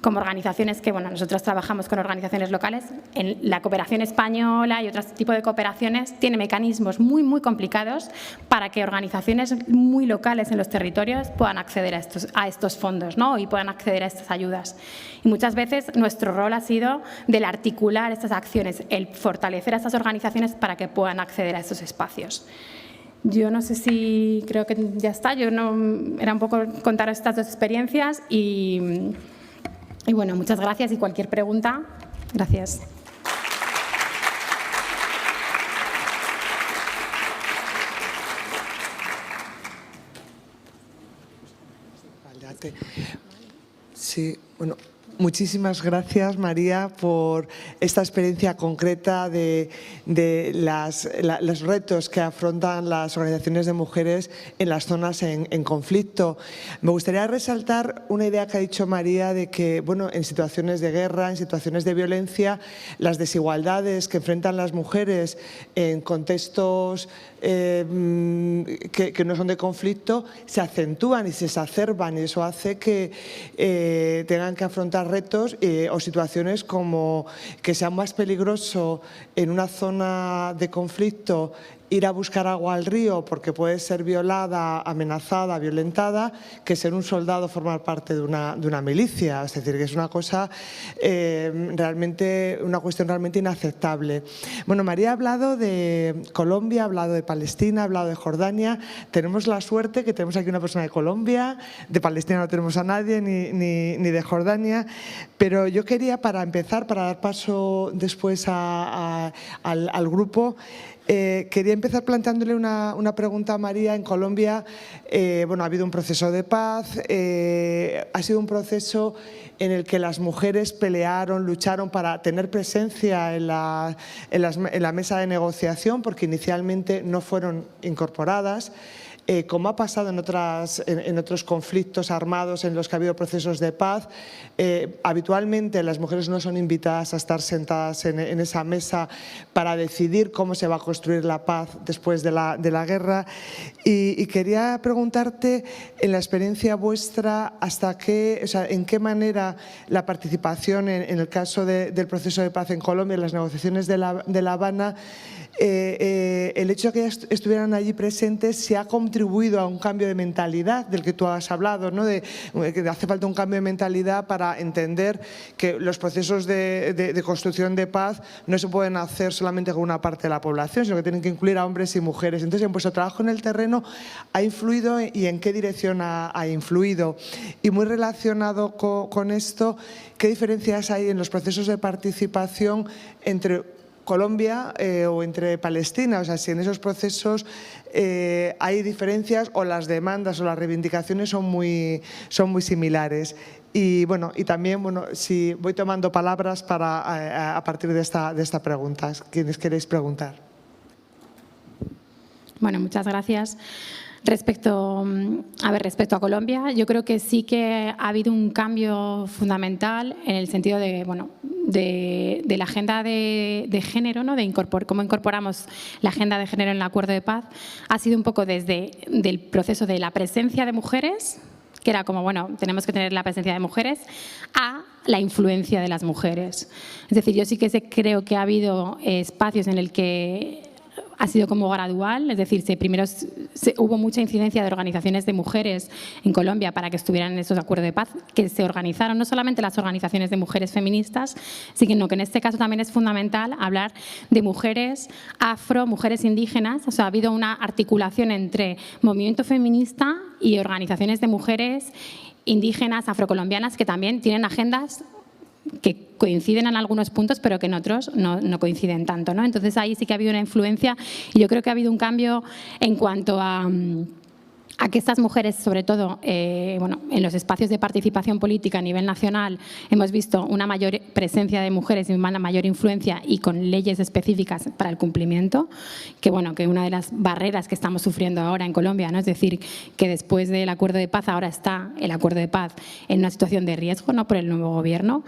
como organizaciones que, bueno, nosotros trabajamos con organizaciones locales, en la cooperación española y otro tipo de cooperaciones tiene mecanismos muy, muy complicados para que organizaciones muy locales en los territorios puedan acceder a estos fondos, ¿no? Y puedan acceder a estas ayudas. Y muchas veces nuestro rol ha sido del articular estas acciones, el fortalecer a estas organizaciones para que puedan acceder a estos espacios. Yo no sé si, creo que ya está, era un poco contar estas dos experiencias y bueno, muchas gracias y cualquier pregunta, gracias. Sí, bueno, muchísimas gracias, María, por esta experiencia concreta de los retos que afrontan las organizaciones de mujeres en las zonas en conflicto. Me gustaría resaltar una idea que ha dicho María de que, bueno, en situaciones de guerra, en situaciones de violencia, las desigualdades que enfrentan las mujeres en contextos que no son de conflicto se acentúan y se exacerban, y eso hace que tengan que afrontar retos o situaciones como que sea más peligroso en una zona de conflicto ir a buscar agua al río porque puede ser violada, amenazada, violentada, que ser un soldado formar parte de una milicia. Es decir, que es una cosa una cuestión realmente inaceptable. Bueno, María ha hablado de Colombia, ha hablado de Palestina, ha hablado de Jordania. Tenemos la suerte que tenemos aquí una persona de Colombia, de Palestina no tenemos a nadie, ni de Jordania, pero yo quería, para empezar, para dar paso después al grupo, Quería empezar planteándole una pregunta a María. En Colombia, bueno, ha habido un proceso de paz, ha sido un proceso en el que las mujeres pelearon, lucharon para tener presencia en la mesa de negociación, porque inicialmente no fueron incorporadas. Como ha pasado en otros conflictos armados en los que ha habido procesos de paz, habitualmente las mujeres no son invitadas a estar sentadas en esa mesa para decidir cómo se va a construir la paz después de la guerra. Y quería preguntarte, en la experiencia vuestra, ¿en qué manera la participación en el caso del proceso de paz en Colombia, en las negociaciones de La Habana, el hecho de que estuvieran allí presentes se ha contribuido a un cambio de mentalidad del que tú has hablado, ¿no? De que hace falta un cambio de mentalidad para entender que los procesos de construcción de paz no se pueden hacer solamente con una parte de la población, sino que tienen que incluir a hombres y mujeres. Entonces, en vuestro trabajo en el terreno, ¿ha influido y en qué dirección ha influido? Y muy relacionado con esto, ¿qué diferencias hay en los procesos de participación entre Colombia o entre Palestina? O sea, si en esos procesos hay diferencias o las demandas o las reivindicaciones son muy similares. Y bueno, y también, bueno, si voy tomando palabras para a partir de esta pregunta. ¿Quiénes queréis preguntar? Bueno, muchas gracias. Respecto a Colombia, yo creo que sí que ha habido un cambio fundamental en el sentido de, bueno, de la agenda de género, ¿no? Cómo incorporamos la agenda de género en el acuerdo de paz. Ha sido un poco desde el proceso de la presencia de mujeres, que era como, bueno, tenemos que tener la presencia de mujeres, a la influencia de las mujeres. Es decir, yo sí que creo que ha habido espacios en el que ha sido como gradual, es decir, primero hubo mucha incidencia de organizaciones de mujeres en Colombia para que estuvieran en esos acuerdos de paz, que se organizaron no solamente las organizaciones de mujeres feministas, sino que en este caso también es fundamental hablar de mujeres afro, mujeres indígenas. O sea, ha habido una articulación entre movimiento feminista y organizaciones de mujeres indígenas, afrocolombianas, que también tienen agendas que coinciden en algunos puntos, pero que en otros no coinciden tanto, ¿no? Entonces ahí sí que ha habido una influencia y yo creo que ha habido un cambio en cuanto a que estas mujeres, sobre todo bueno, en los espacios de participación política a nivel nacional, hemos visto una mayor presencia de mujeres y una mayor influencia y con leyes específicas para el cumplimiento, que bueno, que una de las barreras que estamos sufriendo ahora en Colombia, ¿no? Es decir, que después del acuerdo de paz ahora está el acuerdo de paz en una situación de riesgo, ¿no? Por el nuevo gobierno.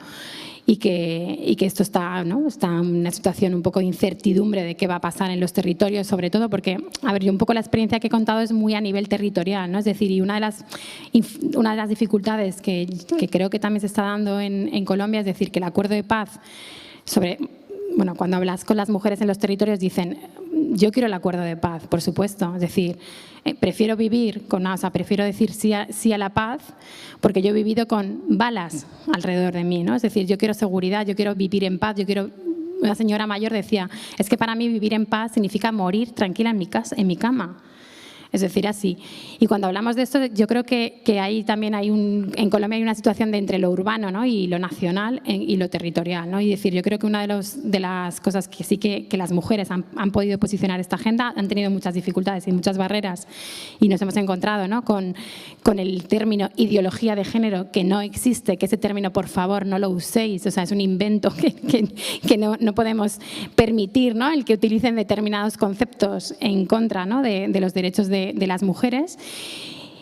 Y que esto está, ¿no? Está en una situación un poco de incertidumbre de qué va a pasar en los territorios, sobre todo porque, a ver, yo un poco la experiencia que he contado es muy a nivel territorial, ¿no? Es decir, y una de las dificultades que creo que también se está dando en Colombia, es decir, que el acuerdo de paz bueno, cuando hablas con las mujeres en los territorios dicen, yo quiero el acuerdo de paz, por supuesto. Es decir, prefiero vivir prefiero decir sí a la paz porque yo he vivido con balas alrededor de mí, ¿no? Es decir, yo quiero seguridad, yo quiero vivir en paz, Una señora mayor decía, es que para mí vivir en paz significa morir tranquila en mi cama. Es decir, así. Y cuando hablamos de esto, yo creo que ahí también en Colombia hay una situación de entre lo urbano, ¿no? Y lo nacional y lo territorial, ¿no? Y decir, yo creo que una de las cosas que sí que las mujeres han podido posicionar esta agenda, han tenido muchas dificultades y muchas barreras y nos hemos encontrado, ¿no? con el término ideología de género, que no existe, que ese término, por favor, no lo uséis, o sea, es un invento que no podemos permitir, ¿no? El que utilicen determinados conceptos en contra, ¿no? de los derechos de las mujeres.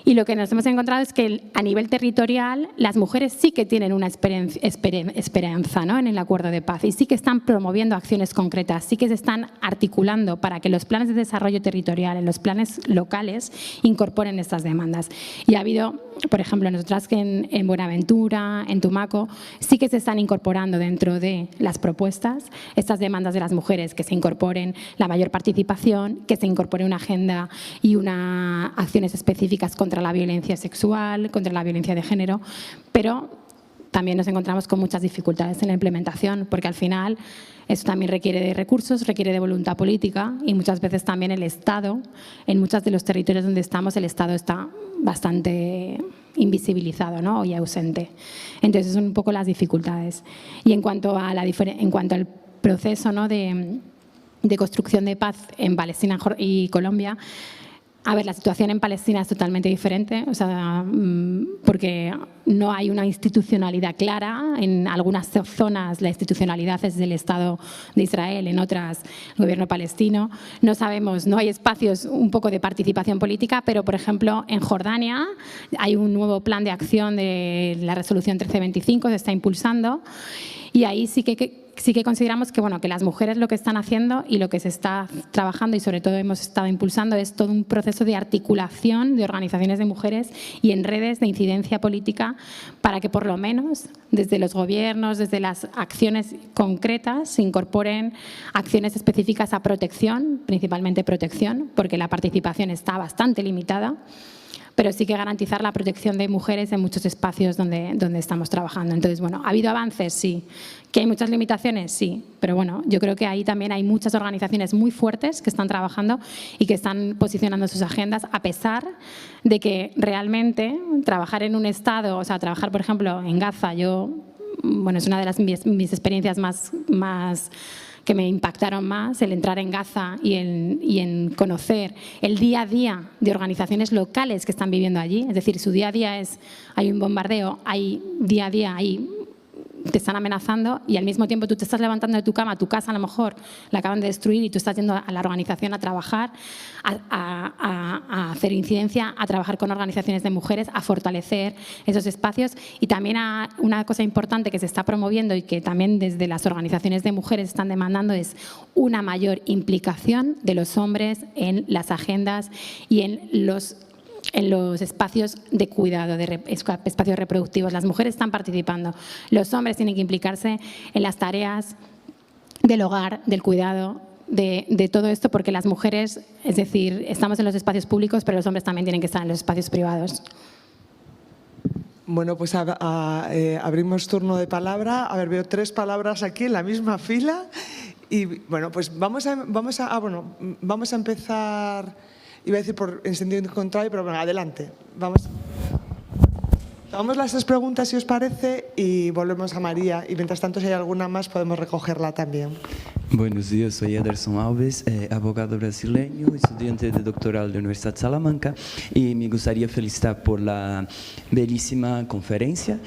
Y lo que nos hemos encontrado es que a nivel territorial las mujeres sí que tienen una esperanza, ¿no? En el acuerdo de paz y sí que están promoviendo acciones concretas, sí que se están articulando para que los planes de desarrollo territorial, en los planes locales, incorporen estas demandas. Y ha habido, por ejemplo, nosotras que en Buenaventura, en Tumaco, sí que se están incorporando dentro de las propuestas estas demandas de las mujeres, que se incorporen la mayor participación, que se incorpore una agenda y unas acciones específicas contra la violencia sexual, contra la violencia de género, pero también nos encontramos con muchas dificultades en la implementación, porque al final esto también requiere de recursos, requiere de voluntad política y muchas veces también el Estado, en muchos de los territorios donde estamos, el Estado está bastante invisibilizado, ¿no? Y ausente. Entonces son un poco las dificultades. Y en cuanto al proceso, ¿no? de de construcción de paz en Palestina y Colombia. A ver, la situación en Palestina es totalmente diferente, o sea, porque no hay una institucionalidad clara. En algunas zonas la institucionalidad es del Estado de Israel, en otras el gobierno palestino. No sabemos, no hay espacios un poco de participación política, pero, por ejemplo, en Jordania hay un nuevo plan de acción de la resolución 1325, se está impulsando, y ahí sí que consideramos que, bueno, que las mujeres lo que están haciendo y lo que se está trabajando y sobre todo hemos estado impulsando es todo un proceso de articulación de organizaciones de mujeres y en redes de incidencia política para que por lo menos desde los gobiernos, desde las acciones concretas se incorporen acciones específicas a protección, principalmente protección, porque la participación está bastante limitada, pero sí que garantizar la protección de mujeres en muchos espacios donde estamos trabajando. Entonces, bueno, ¿ha habido avances? Sí. ¿Que hay muchas limitaciones? Sí. Pero bueno, yo creo que ahí también hay muchas organizaciones muy fuertes que están trabajando y que están posicionando sus agendas, a pesar de que realmente trabajar en un Estado, o sea, trabajar, por ejemplo, en Gaza, bueno, es una de mis experiencias más que me impactaron más, el entrar en Gaza y en conocer el día a día de organizaciones locales que están viviendo allí. Es decir, su día a día hay un bombardeo, hay día a día, te están amenazando y al mismo tiempo tú te estás levantando de tu cama, tu casa a lo mejor la acaban de destruir y tú estás yendo a la organización a trabajar, a hacer incidencia, a trabajar con organizaciones de mujeres, a fortalecer esos espacios y también una cosa importante que se está promoviendo y que también desde las organizaciones de mujeres están demandando es una mayor implicación de los hombres en las agendas y en los espacios de cuidado, espacios reproductivos. Las mujeres están participando. Los hombres tienen que implicarse en las tareas del hogar, del cuidado, de todo esto, porque las mujeres, es decir, estamos en los espacios públicos, pero los hombres también tienen que estar en los espacios privados. Bueno, pues abrimos turno de palabra. A ver, veo 3 palabras aquí en la misma fila. Y bueno, pues vamos a empezar... Iba a decir en sentido contrario, pero bueno, adelante. Tomamos las 3 preguntas, si os parece, y volvemos a María. Y mientras tanto, si hay alguna más, podemos recogerla también. Buenos días, soy Ederson Alves, abogado brasileño, estudiante de doctoral de la Universidad de Salamanca y me gustaría felicitar por la bellísima conferencia.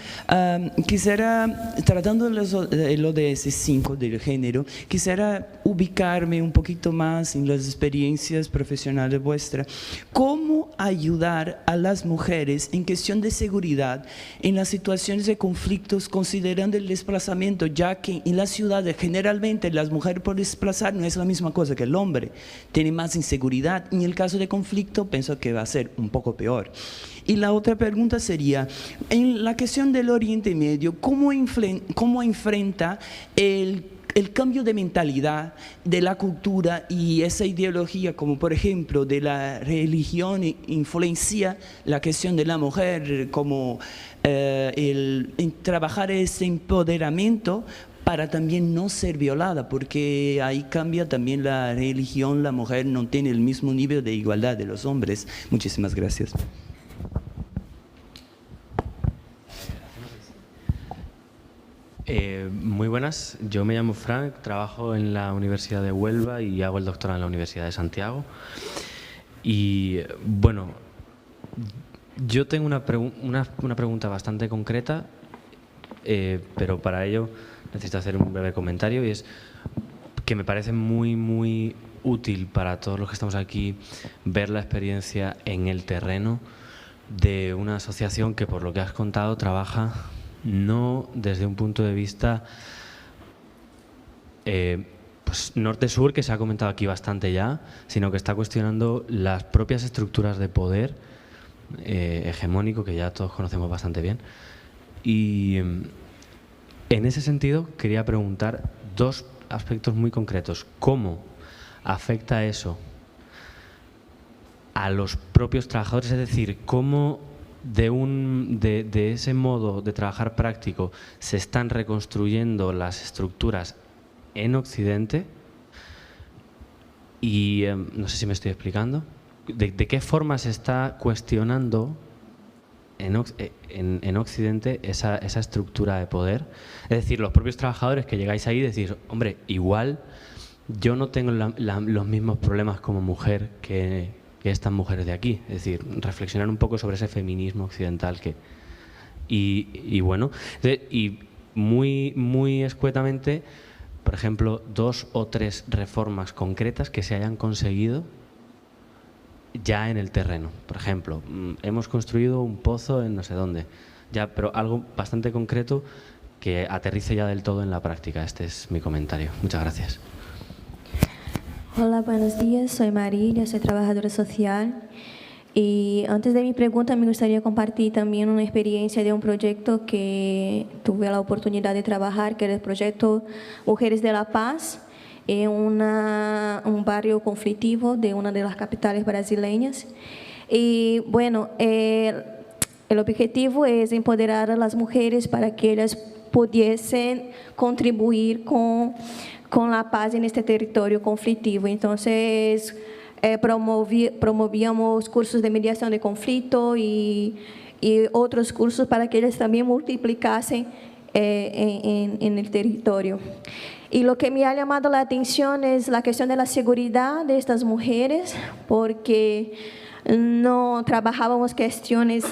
Quisiera, tratando el ODS 5 del género, quisiera ubicarme un poquito más en las experiencias profesionales vuestras. ¿Cómo ayudar a las mujeres en cuestión de seguridad en las situaciones de conflictos considerando el desplazamiento, ya que en las ciudades generalmente las mujeres por desplazar no es la misma cosa que el hombre, tiene más inseguridad y en el caso de conflicto pienso que va a ser un poco peor. Y la otra pregunta sería, en la cuestión del Oriente Medio, ¿cómo enfrenta el cambio de mentalidad, de la cultura y esa ideología, como por ejemplo de la religión, influencia la cuestión de la mujer, como en trabajar ese empoderamiento para también no ser violada, porque ahí cambia también la religión, la mujer no tiene el mismo nivel de igualdad de los hombres. Muchísimas gracias. Muy buenas, yo me llamo Frank, trabajo en la Universidad de Huelva y hago el doctorado en la Universidad de Santiago. Y bueno, yo tengo una pregunta bastante concreta, pero para ello necesito hacer un breve comentario y es que me parece muy útil para todos los que estamos aquí ver la experiencia en el terreno de una asociación que, por lo que has contado, trabaja no desde un punto de vista pues norte-sur, que se ha comentado aquí bastante ya, sino que está cuestionando las propias estructuras de poder hegemónico que ya todos conocemos bastante bien. Y en ese sentido quería preguntar 2 aspectos muy concretos. ¿Cómo afecta eso a los propios trabajadores? Es decir, ¿cómo de ese modo de trabajar práctico se están reconstruyendo las estructuras en Occidente? Y no sé si me estoy explicando. ¿De qué forma se está cuestionando en Occidente esa estructura de poder? Es decir, los propios trabajadores que llegáis ahí decís, hombre, igual yo no tengo los mismos problemas como mujer que estas mujeres de aquí. Es decir, reflexionar un poco sobre ese feminismo occidental y bueno, y muy escuetamente, por ejemplo, 2 o 3 reformas concretas que se hayan conseguido ya en el terreno. Por ejemplo, hemos construido un pozo en no sé dónde, ya, pero algo bastante concreto que aterrice ya del todo en la práctica. Este es mi comentario. Muchas gracias. Hola, buenos días. Soy María, soy trabajadora social. Y antes de mi pregunta, me gustaría compartir también una experiencia de un proyecto que tuve la oportunidad de trabajar, que era el proyecto Mujeres de la Paz, en un barrio conflictivo de una de las capitales brasileñas. Y bueno, el objetivo es empoderar a las mujeres para que ellas pudiesen contribuir con la paz en este territorio conflictivo. Entonces, promovíamos cursos de mediación de conflicto y otros cursos para que ellas también multiplicasen en el territorio. Y lo que me ha llamado la atención es la cuestión de la seguridad de estas mujeres, porque no trabajábamos cuestiones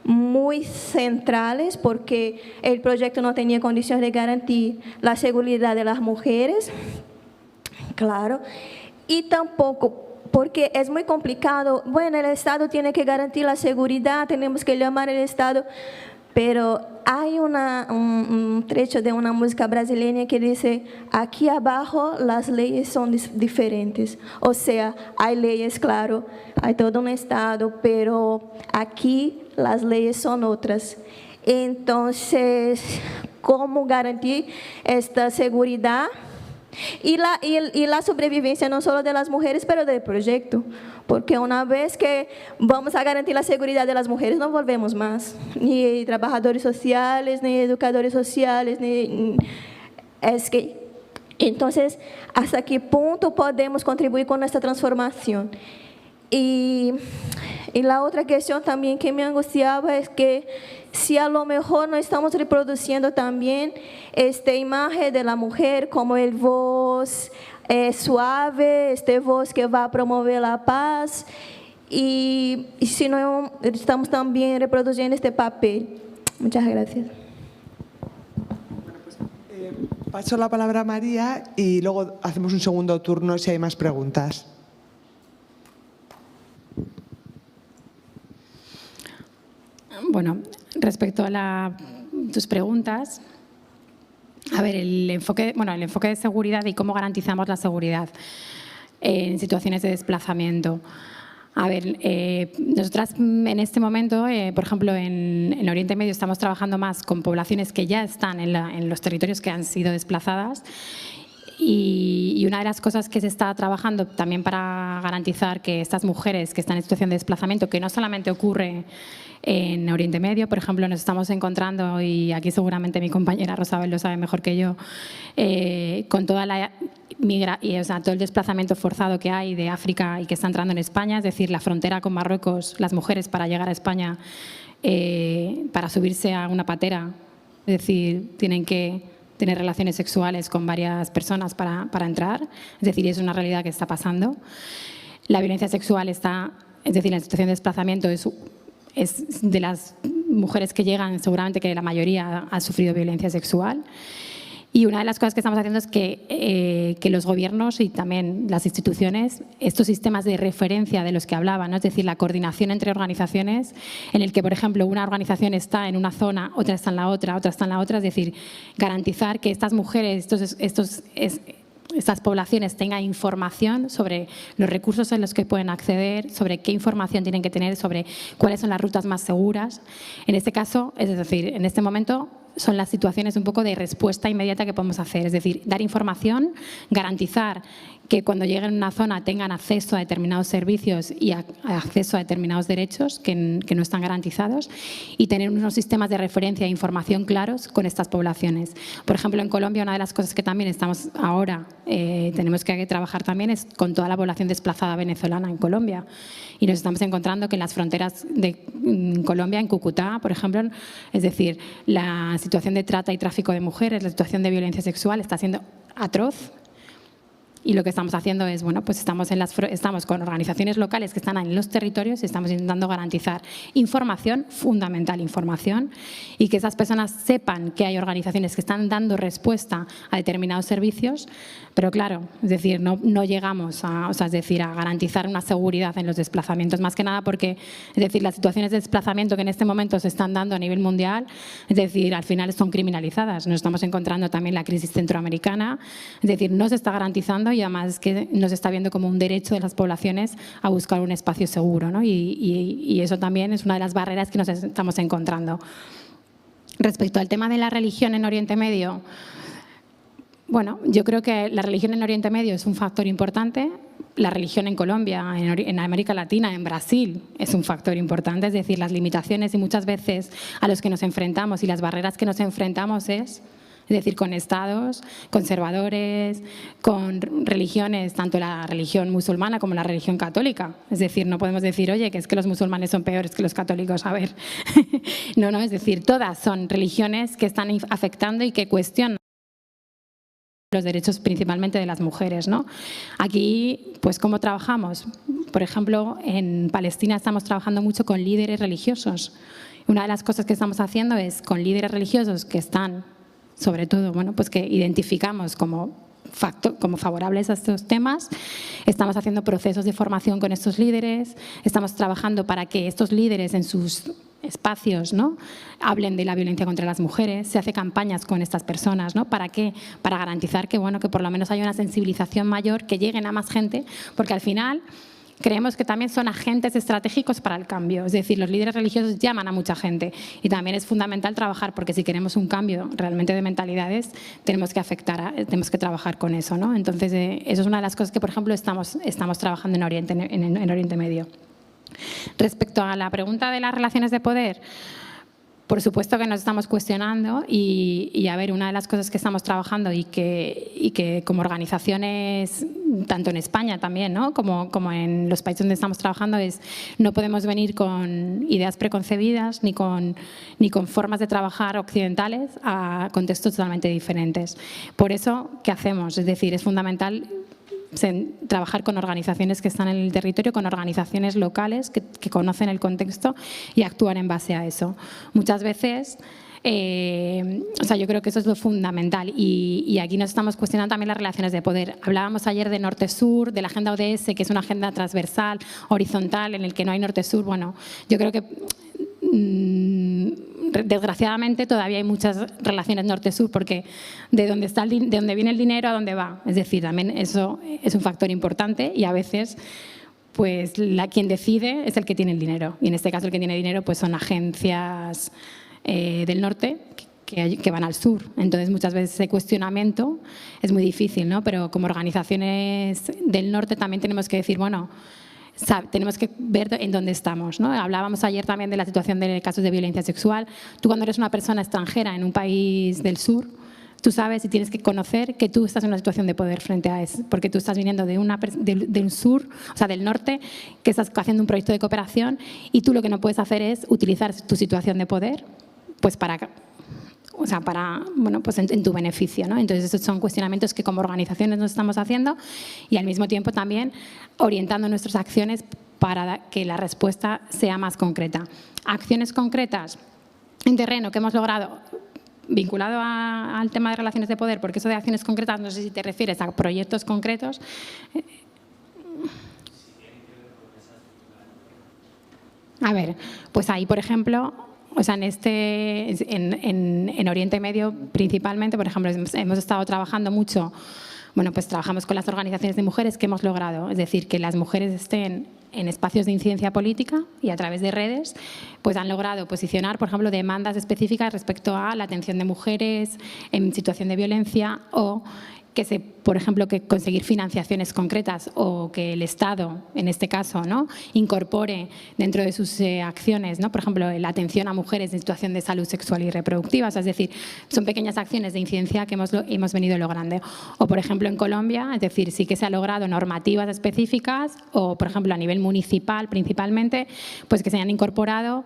muy centrales, porque el proyecto no tenía condiciones de garantir la seguridad de las mujeres, claro, y tampoco porque es muy complicado. Bueno, el Estado tiene que garantir la seguridad, tenemos que llamar al Estado, pero hay un trecho de una música brasileña que dice: aquí abajo las leyes son diferentes. O sea, hay leyes, claro, hay todo un Estado, pero aquí las leyes son otras. Entonces, ¿cómo garantir esta seguridad? Y la sobrevivencia no solo de las mujeres, pero del proyecto. Porque una vez que vamos a garantir la seguridad de las mujeres, no volvemos más. Ni trabajadores sociales, ni educadores sociales, entonces, ¿hasta qué punto podemos contribuir con esta transformación? Y la otra cuestión también que me angustiaba es que si a lo mejor no estamos reproduciendo también esta imagen de la mujer como el voz suave, este voz que va a promover la paz, y si no estamos también reproduciendo este papel. Muchas gracias. Paso la palabra a María y luego hacemos un segundo turno si hay más preguntas. Bueno, respecto a tus preguntas, a ver, el enfoque de seguridad y cómo garantizamos la seguridad en situaciones de desplazamiento. A ver, nosotras en este momento, por ejemplo, en Oriente Medio estamos trabajando más con poblaciones que ya están en los territorios que han sido desplazadas. Y una de las cosas que se está trabajando también para garantizar que estas mujeres que están en situación de desplazamiento, que no solamente ocurre en Oriente Medio, por ejemplo, nos estamos encontrando, y aquí seguramente mi compañera Rosabel lo sabe mejor que yo, con toda todo el desplazamiento forzado que hay de África y que está entrando en España, es decir, la frontera con Marruecos, las mujeres para llegar a España, para subirse a una patera, es decir, tienen que tener relaciones sexuales con varias personas para entrar, es decir, es una realidad que está pasando. La violencia sexual está, es decir, la situación de desplazamiento es de las mujeres que llegan, seguramente que la mayoría ha sufrido violencia sexual. Y una de las cosas que estamos haciendo es que los gobiernos y también las instituciones, estos sistemas de referencia de los que hablaban, ¿no? Es decir, la coordinación entre organizaciones, en el que, por ejemplo, una organización está en una zona, otra está en la otra, otra está en la otra, es decir, garantizar que estas mujeres, estas poblaciones tengan información sobre los recursos en los que pueden acceder, sobre qué información tienen que tener, sobre cuáles son las rutas más seguras. En este caso, es decir, en este momento, son las situaciones un poco de respuesta inmediata que podemos hacer, es decir, dar información, garantizar que cuando lleguen a una zona tengan acceso a determinados servicios y acceso a determinados derechos que no están garantizados, y tener unos sistemas de referencia e información claros con estas poblaciones. Por ejemplo, en Colombia, una de las cosas que también estamos ahora, tenemos que trabajar también es con toda la población desplazada venezolana en Colombia. Y nos estamos encontrando que en las fronteras de Colombia, en Cúcuta, por ejemplo, es decir, la situación de trata y tráfico de mujeres, la situación de violencia sexual está siendo atroz. y lo que estamos haciendo es, bueno, pues estamos con organizaciones locales que están en los territorios y estamos intentando garantizar información, fundamental información, y que esas personas sepan que hay organizaciones que están dando respuesta a determinados servicios, pero claro, es decir, no llegamos a garantizar una seguridad en los desplazamientos, más que nada porque, es decir, las situaciones de desplazamiento que en este momento se están dando a nivel mundial, es decir, al final son criminalizadas. Nos estamos encontrando también la crisis centroamericana, es decir, no se está garantizando y además que no se está viendo como un derecho de las poblaciones a buscar un espacio seguro, ¿no? Y eso también es una de las barreras que nos estamos encontrando. Respecto al tema de la religión en Oriente Medio, bueno, yo creo que la religión en Oriente Medio es un factor importante. La religión en Colombia, en América Latina, en Brasil, es un factor importante. Es decir, las limitaciones y muchas veces a los que nos enfrentamos y las barreras que nos enfrentamos es decir, con estados conservadores, con religiones, tanto la religión musulmana como la religión católica. Es decir, no podemos decir, oye, que es que los musulmanes son peores que los católicos. A ver, no, es decir, todas son religiones que están afectando y que cuestionan los derechos principalmente de las mujeres, ¿no? Aquí, pues, ¿cómo trabajamos? Por ejemplo, en Palestina estamos trabajando mucho con líderes religiosos. Una de las cosas que estamos haciendo es con líderes religiosos que están, sobre todo, bueno, pues que identificamos como favorables a estos temas. Estamos haciendo procesos de formación con estos líderes, estamos trabajando para que estos líderes en sus espacios, ¿no?, hablen de la violencia contra las mujeres, se hace campañas con estas personas, ¿no? ¿Para qué? Para garantizar que, bueno, que por lo menos haya una sensibilización mayor, que lleguen a más gente, porque al final creemos que también son agentes estratégicos para el cambio. Es decir, los líderes religiosos llaman a mucha gente y también es fundamental trabajar, porque si queremos un cambio realmente de mentalidades, tenemos que trabajar con eso, ¿no? Entonces, eso es una de las cosas que, por ejemplo, estamos trabajando en Oriente Medio. Respecto a la pregunta de las relaciones de poder, por supuesto que nos estamos cuestionando y a ver, una de las cosas que estamos trabajando y que como organizaciones, tanto en España también, ¿no?, como en los países donde estamos trabajando, es no podemos venir con ideas preconcebidas ni con formas de trabajar occidentales a contextos totalmente diferentes. Por eso, ¿qué hacemos? Es decir, es fundamental trabajar con organizaciones que están en el territorio, con organizaciones locales que conocen el contexto y actuar en base a eso. Muchas veces, yo creo que eso es lo fundamental y aquí nos estamos cuestionando también las relaciones de poder. Hablábamos ayer de norte-sur, de la agenda ODS, que es una agenda transversal, horizontal, en el que no hay norte-sur. Bueno, yo creo que desgraciadamente todavía hay muchas relaciones norte-sur, porque de dónde viene el dinero a dónde va. Es decir, también eso es un factor importante y a veces pues quien decide es el que tiene el dinero, y en este caso el que tiene dinero pues son agencias del norte que van al sur. Entonces muchas veces ese cuestionamiento es muy difícil, ¿no? Pero como organizaciones del norte también tenemos que decir, bueno, tenemos que ver en dónde estamos, ¿no? Hablábamos ayer también de la situación de casos de violencia sexual. Tú, cuando eres una persona extranjera en un país del sur, tú sabes y tienes que conocer que tú estás en una situación de poder frente a eso, porque tú estás viniendo del sur, o sea, del norte, que estás haciendo un proyecto de cooperación, y tú lo que no puedes hacer es utilizar tu situación de poder pues bueno, pues en tu beneficio, ¿no? Entonces, estos son cuestionamientos que como organizaciones nos estamos haciendo y al mismo tiempo también orientando nuestras acciones para que la respuesta sea más concreta. Acciones concretas en terreno que hemos logrado vinculado al tema de relaciones de poder, porque eso de acciones concretas, no sé si te refieres a proyectos concretos. A ver, pues ahí, por ejemplo, o sea, en Oriente Medio principalmente, por ejemplo, hemos estado trabajando mucho, bueno, pues trabajamos con las organizaciones de mujeres. ¿Que hemos logrado? Es decir, que las mujeres estén en espacios de incidencia política y a través de redes pues han logrado posicionar, por ejemplo, demandas específicas respecto a la atención de mujeres en situación de violencia, o por ejemplo, que conseguir financiaciones concretas, o que el Estado, en este caso, ¿no?, incorpore dentro de sus acciones, ¿no?, por ejemplo, la atención a mujeres en situación de salud sexual y reproductiva. O sea, es decir, son pequeñas acciones de incidencia que hemos venido logrando. O, por ejemplo, en Colombia, es decir, sí que se ha logrado normativas específicas, o, por ejemplo, a nivel municipal principalmente, pues que se han incorporado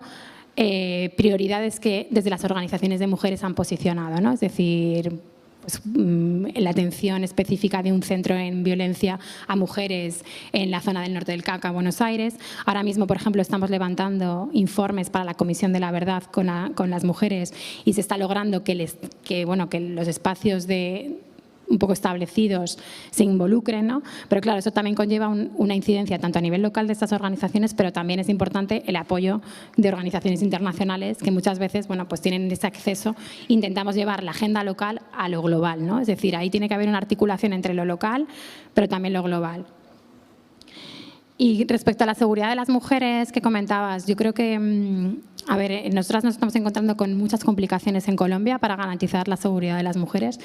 prioridades que desde las organizaciones de mujeres han posicionado, ¿no? Es decir, pues, la atención específica de un centro en violencia a mujeres en la zona del norte del Cauca, Buenos Aires. Ahora mismo, por ejemplo, estamos levantando informes para la Comisión de la Verdad con las mujeres y se está logrando que los espacios un poco establecidos se involucren, ¿no? Pero claro, eso también conlleva una incidencia tanto a nivel local de estas organizaciones, pero también es importante el apoyo de organizaciones internacionales que muchas veces, bueno, pues tienen ese acceso. Intentamos llevar la agenda local a lo global, ¿no? Es decir, ahí tiene que haber una articulación entre lo local, pero también lo global. Y respecto a la seguridad de las mujeres que comentabas, yo creo que, a ver, nosotras nos estamos encontrando con muchas complicaciones en Colombia para garantizar la seguridad de las mujeres.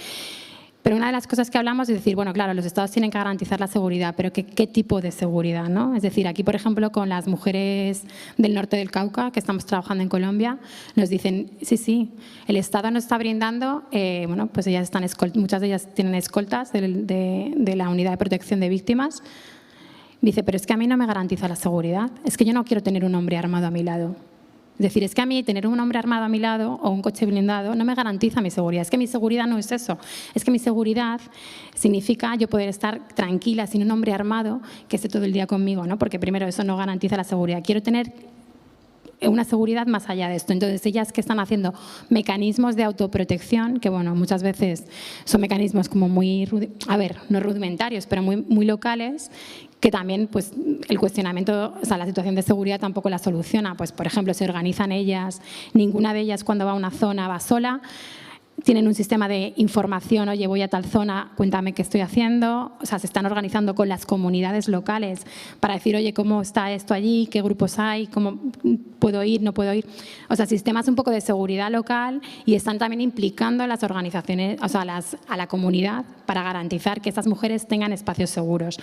Pero una de las cosas que hablamos es decir, bueno, claro, los estados tienen que garantizar la seguridad, pero ¿qué tipo de seguridad, no? Es decir, aquí, por ejemplo, con las mujeres del norte del Cauca, que estamos trabajando en Colombia, nos dicen, sí, el Estado nos está brindando, bueno, pues ellas muchas de ellas tienen escoltas de la Unidad de Protección de Víctimas. Dice, pero es que a mí no me garantiza la seguridad, es que yo no quiero tener un hombre armado a mi lado. Es decir, es que a mí tener un hombre armado a mi lado o un coche blindado no me garantiza mi seguridad. Es que mi seguridad no es eso. Es que mi seguridad significa yo poder estar tranquila sin un hombre armado que esté todo el día conmigo, ¿no? Porque primero eso no garantiza la seguridad. Quiero tener una seguridad más allá de esto. Entonces, ellas que están haciendo mecanismos de autoprotección, que bueno, muchas veces son mecanismos como muy, no rudimentarios, pero muy locales, que también pues, el cuestionamiento, o sea, la situación de seguridad tampoco la soluciona. Pues, por ejemplo, se organizan ellas, ninguna de ellas cuando va a una zona va sola, tienen un sistema de información, oye, voy a tal zona, cuéntame qué estoy haciendo. O sea, se están organizando con las comunidades locales para decir, oye, ¿cómo está esto allí? ¿Qué grupos hay? ¿Cómo puedo ir? ¿No puedo ir? O sea, sistemas un poco de seguridad local y están también implicando a las organizaciones, o sea, a la comunidad para garantizar que estas mujeres tengan espacios seguros.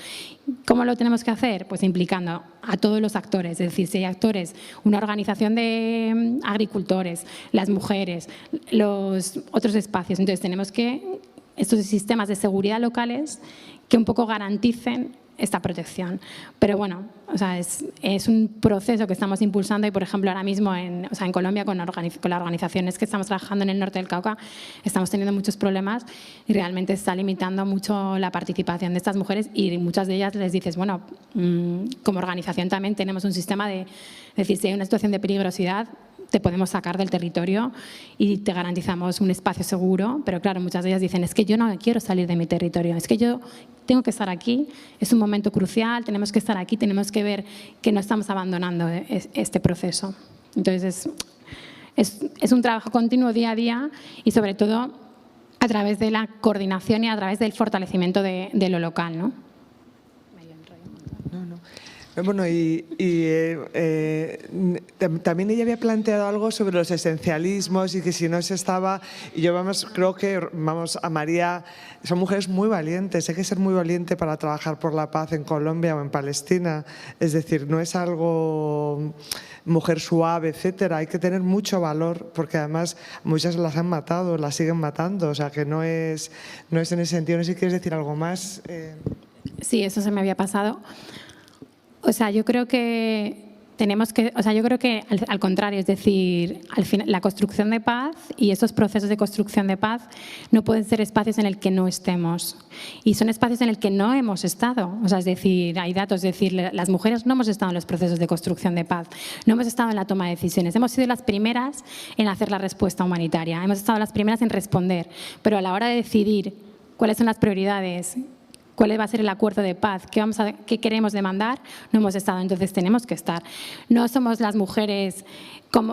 ¿Cómo lo tenemos que hacer? Pues implicando a todos los actores. Es decir, si hay actores, una organización de agricultores, las mujeres, los otros espacios. Entonces, tenemos que estos sistemas de seguridad locales que un poco garanticen esta protección. Pero bueno, o sea, es un proceso que estamos impulsando y, por ejemplo, ahora mismo en Colombia con las organizaciones que estamos trabajando en el norte del Cauca estamos teniendo muchos problemas y realmente está limitando mucho la participación de estas mujeres y muchas de ellas les dices, bueno, como organización también tenemos un sistema de decir, si hay una situación de peligrosidad, te podemos sacar del territorio y te garantizamos un espacio seguro, pero claro, muchas de ellas dicen, es que yo no quiero salir de mi territorio, es que yo tengo que estar aquí, es un momento crucial, tenemos que estar aquí, tenemos que ver que no estamos abandonando este proceso. Entonces, es un trabajo continuo día a día y sobre todo a través de la coordinación y a través del fortalecimiento de lo local, ¿no? Bueno, también ella había planteado algo sobre los esencialismos y que si no se estaba, y yo creo que a María, son mujeres muy valientes, hay que ser muy valiente para trabajar por la paz en Colombia o en Palestina, es decir, no es algo mujer suave, etcétera, hay que tener mucho valor porque además muchas las han matado, las siguen matando, o sea que no es en ese sentido. No sé si quieres decir algo más. Sí, eso se me había pasado. O sea, yo creo que al contrario, es decir, al final, la construcción de paz y esos procesos de construcción de paz no pueden ser espacios en el que no estemos. Y son espacios en el que no hemos estado. O sea, es decir, hay datos, es decir, las mujeres no hemos estado en los procesos de construcción de paz, no hemos estado en la toma de decisiones. Hemos sido las primeras en hacer la respuesta humanitaria, hemos estado las primeras en responder, pero a la hora de decidir cuáles son las prioridades, cuál va a ser el acuerdo de paz, qué queremos demandar, no hemos estado. Entonces tenemos que estar. No somos las mujeres,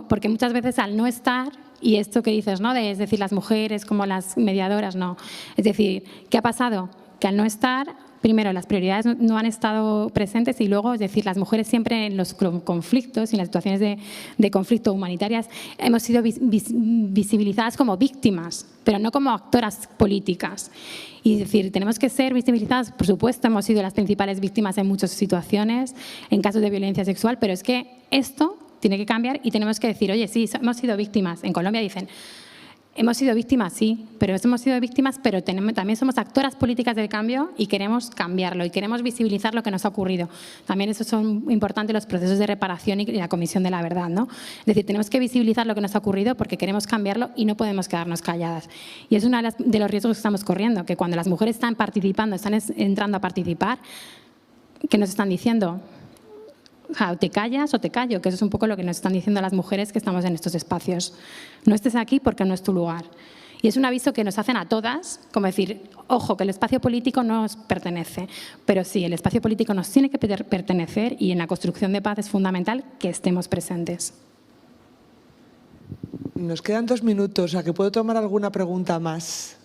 porque muchas veces al no estar, y esto que dices, ¿no? Es decir, las mujeres como las mediadoras, no. Es decir, ¿qué ha pasado? Que al no estar, primero, las prioridades no han estado presentes y luego, es decir, las mujeres siempre en los conflictos y en las situaciones de conflicto humanitarias hemos sido visibilizadas como víctimas, pero no como actoras políticas. Y es decir, tenemos que ser visibilizadas, por supuesto, hemos sido las principales víctimas en muchas situaciones, en casos de violencia sexual, pero es que esto tiene que cambiar y tenemos que decir, oye, sí, hemos sido víctimas. En Colombia dicen, Hemos sido víctimas, sí, pero también somos actoras políticas del cambio y queremos cambiarlo y queremos visibilizar lo que nos ha ocurrido. También eso son importantes los procesos de reparación y la comisión de la verdad, ¿no? Es decir, tenemos que visibilizar lo que nos ha ocurrido porque queremos cambiarlo y no podemos quedarnos calladas. Y es uno de los riesgos que estamos corriendo, que cuando las mujeres están participando, están entrando a participar, ¿qué nos están diciendo? O te callas o te callo, que eso es un poco lo que nos están diciendo las mujeres que estamos en estos espacios. No estés aquí porque no es tu lugar. Y es un aviso que nos hacen a todas, como decir, ojo, que el espacio político no os pertenece, pero sí, el espacio político nos tiene que pertenecer y en la construcción de paz es fundamental que estemos presentes. Nos quedan 2 minutos, ¿a que puedo tomar alguna pregunta más?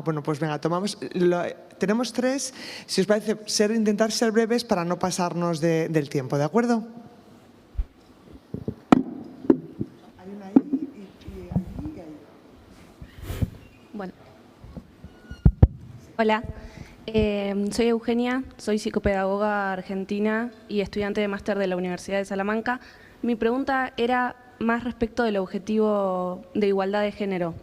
Bueno, pues venga, tenemos 3. Si os parece, intentar ser breves para no pasarnos del tiempo, ¿de acuerdo? Hay una ahí y ahí. Bueno. Hola, soy Eugenia, soy psicopedagoga argentina y estudiante de máster de la Universidad de Salamanca. Mi pregunta era más respecto del objetivo de igualdad de género.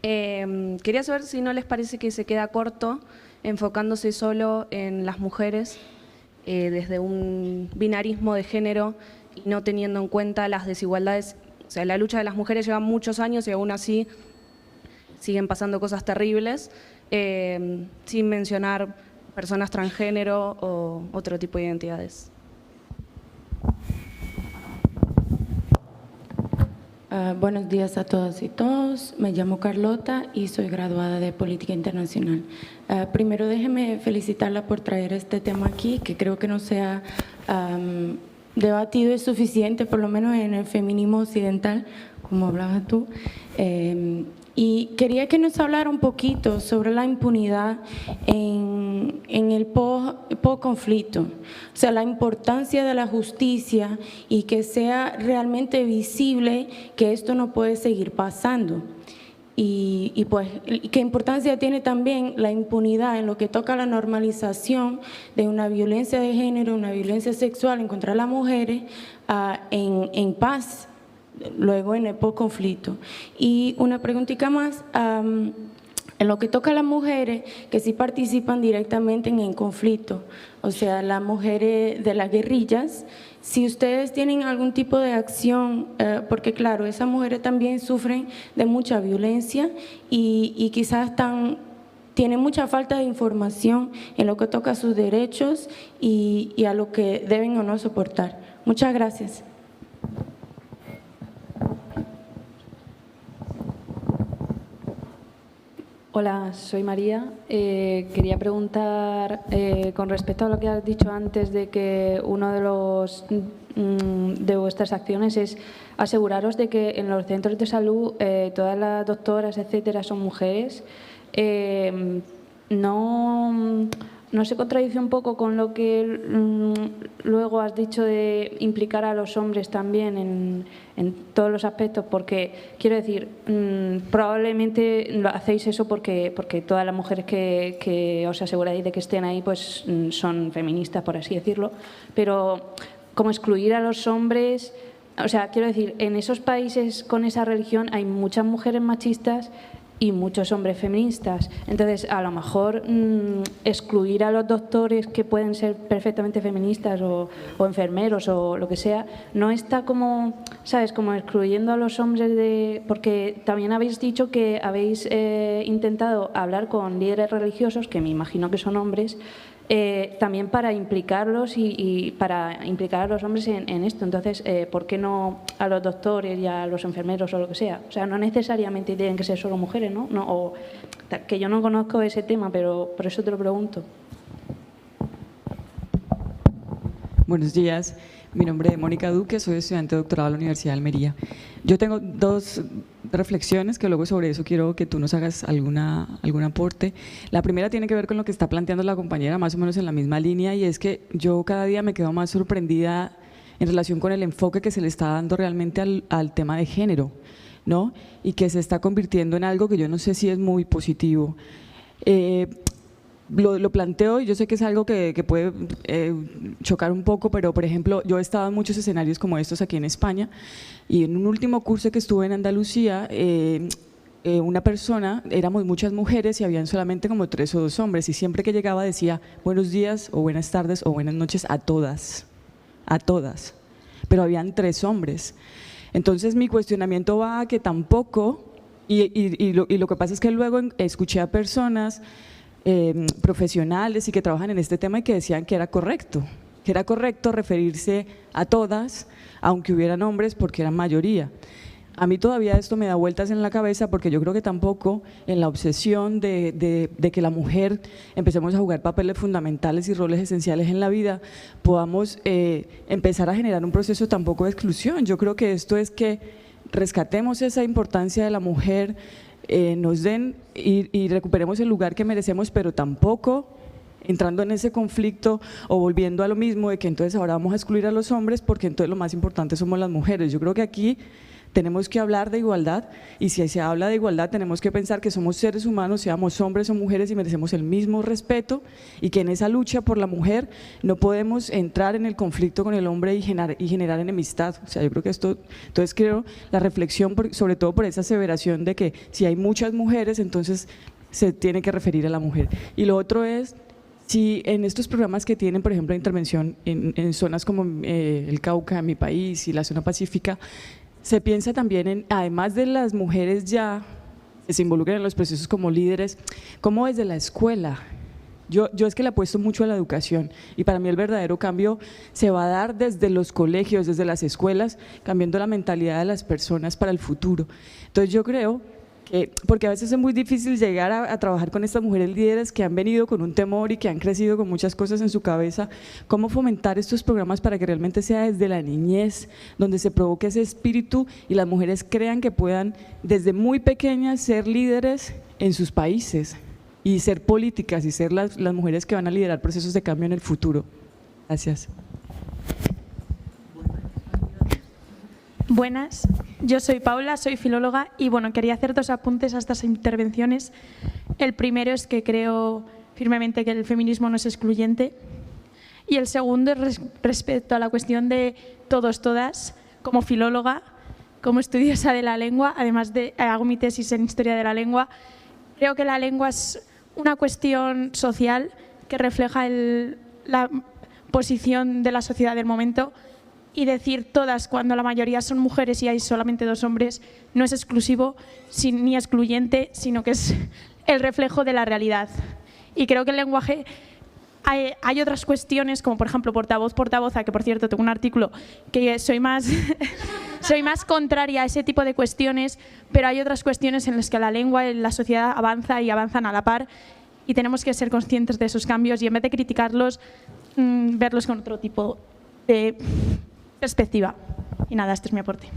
Quería saber si no les parece que se queda corto enfocándose solo en las mujeres desde un binarismo de género y no teniendo en cuenta las desigualdades. O sea, la lucha de las mujeres lleva muchos años y aún así siguen pasando cosas terribles, sin mencionar personas transgénero o otro tipo de identidades. Buenos días a todas y todos. Me llamo Carlota y soy graduada de Política Internacional. Primero déjeme felicitarla por traer este tema aquí, que creo que no se ha debatido es suficiente, por lo menos en el feminismo occidental, como hablabas tú. Y quería que nos hablara un poquito sobre la impunidad en el post-conflicto, o sea, la importancia de la justicia y que sea realmente visible que esto no puede seguir pasando. Y pues, ¿qué importancia tiene también la impunidad en lo que toca a la normalización de una violencia de género, una violencia sexual en contra de las mujeres en paz? Luego en el post-conflicto. Y una preguntita más, en lo que toca a las mujeres que sí participan directamente en el conflicto, o sea, las mujeres de las guerrillas, si ustedes tienen algún tipo de acción, porque claro, esas mujeres también sufren de mucha violencia y quizás tienen mucha falta de información en lo que toca a sus derechos y a lo que deben o no soportar. Muchas gracias. Hola, soy María. Quería preguntar con respecto a lo que has dicho antes de que uno de vuestras acciones es aseguraros de que en los centros de salud todas las doctoras, etcétera, son mujeres. ¿No se contradice un poco con lo que luego has dicho de implicar a los hombres también en todos los aspectos? Porque, quiero decir, probablemente lo hacéis eso porque todas las mujeres que os aseguráis de que estén ahí pues son feministas, por así decirlo, pero como excluir a los hombres, o sea, quiero decir, en esos países con esa religión hay muchas mujeres machistas y muchos hombres feministas. Entonces, a lo mejor excluir a los doctores que pueden ser perfectamente feministas o enfermeros o lo que sea, no está como, ¿sabes?, como excluyendo a los hombres porque también habéis dicho que habéis intentado hablar con líderes religiosos, que me imagino que son hombres, también para implicarlos y para implicar a los hombres en esto. Entonces, ¿por qué no a los doctores y a los enfermeros o lo que sea? O sea, no necesariamente tienen que ser solo mujeres, ¿no? O que yo no conozco ese tema, pero por eso te lo pregunto. Buenos días. Mi nombre es Mónica Duque, soy estudiante de doctorado de la Universidad de Almería. Yo tengo 2 reflexiones que luego sobre eso quiero que tú nos hagas algún aporte. La primera tiene que ver con lo que está planteando la compañera, más o menos en la misma línea, y es que yo cada día me quedo más sorprendida en relación con el enfoque que se le está dando realmente al tema de género, ¿no? Y que se está convirtiendo en algo que yo no sé si es muy positivo. lo planteo y yo sé que es algo que puede chocar un poco, pero por ejemplo yo he estado en muchos escenarios como estos aquí en España y en un último curso que estuve en Andalucía, una persona, éramos muchas mujeres y habían solamente como 3 o 2 hombres y siempre que llegaba decía buenos días o buenas tardes o buenas noches a todas, pero habían 3 hombres. Entonces mi cuestionamiento va a que tampoco, y lo que pasa es que luego escuché a personas profesionales y que trabajan en este tema y que decían que era correcto referirse a todas, aunque hubieran hombres, porque eran mayoría. A mí todavía esto me da vueltas en la cabeza porque yo creo que tampoco en la obsesión de que la mujer empecemos a jugar papeles fundamentales y roles esenciales en la vida, podamos empezar a generar un proceso tampoco de exclusión. Yo creo que esto es que rescatemos esa importancia de la mujer, nos den y recuperemos el lugar que merecemos, pero tampoco entrando en ese conflicto o volviendo a lo mismo de que entonces ahora vamos a excluir a los hombres porque entonces lo más importante somos las mujeres. Yo creo que aquí tenemos que hablar de igualdad y si se habla de igualdad tenemos que pensar que somos seres humanos, seamos hombres o mujeres y merecemos el mismo respeto y que en esa lucha por la mujer no podemos entrar en el conflicto con el hombre y generar enemistad. O sea, yo creo que esto, entonces creo la reflexión sobre todo por esa aseveración de que si hay muchas mujeres entonces se tiene que referir a la mujer. Y lo otro es, si en estos programas que tienen, por ejemplo, intervención en zonas como el Cauca, mi país y la zona pacífica, se piensa también en, además de las mujeres ya que se involucran en los procesos como líderes, como desde la escuela. Yo es que le apuesto mucho a la educación y para mí el verdadero cambio se va a dar desde los colegios, desde las escuelas, cambiando la mentalidad de las personas para el futuro. Entonces yo creo que, porque a veces es muy difícil llegar a trabajar con estas mujeres líderes que han venido con un temor y que han crecido con muchas cosas en su cabeza, cómo fomentar estos programas para que realmente sea desde la niñez, donde se provoque ese espíritu y las mujeres crean que puedan desde muy pequeñas ser líderes en sus países y ser políticas y ser las mujeres que van a liderar procesos de cambio en el futuro. Gracias. Buenas, yo soy Paula, soy filóloga y bueno, quería hacer 2 apuntes a estas intervenciones. El primero es que creo firmemente que el feminismo no es excluyente y el segundo es respecto a la cuestión de todos, todas. Como filóloga, como estudiosa de la lengua, además de hago mi tesis en Historia de la Lengua, creo que la lengua es una cuestión social que refleja la posición de la sociedad del momento. Y decir todas cuando la mayoría son mujeres y hay solamente 2 hombres no es exclusivo ni excluyente, sino que es el reflejo de la realidad. Y creo que el lenguaje, hay otras cuestiones como por ejemplo portavoza, que por cierto tengo un artículo que soy más contraria a ese tipo de cuestiones, pero hay otras cuestiones en las que la lengua en la sociedad avanza y avanzan a la par y tenemos que ser conscientes de esos cambios y en vez de criticarlos, verlos con otro tipo de perspectiva. Y nada, este es mi aporte.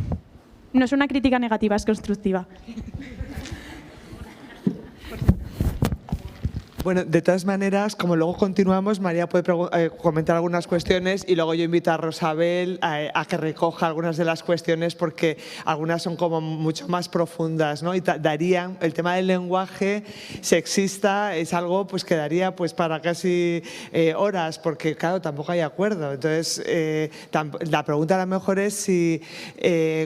No es una crítica negativa, es constructiva. Bueno, de todas maneras, como luego continuamos, María puede comentar algunas cuestiones y luego yo invito a Rosabel a que recoja algunas de las cuestiones porque algunas son como mucho más profundas, ¿no? Y darían, el tema del lenguaje sexista es algo pues que daría pues para casi horas porque claro, tampoco hay acuerdo. Entonces, la pregunta a lo mejor es si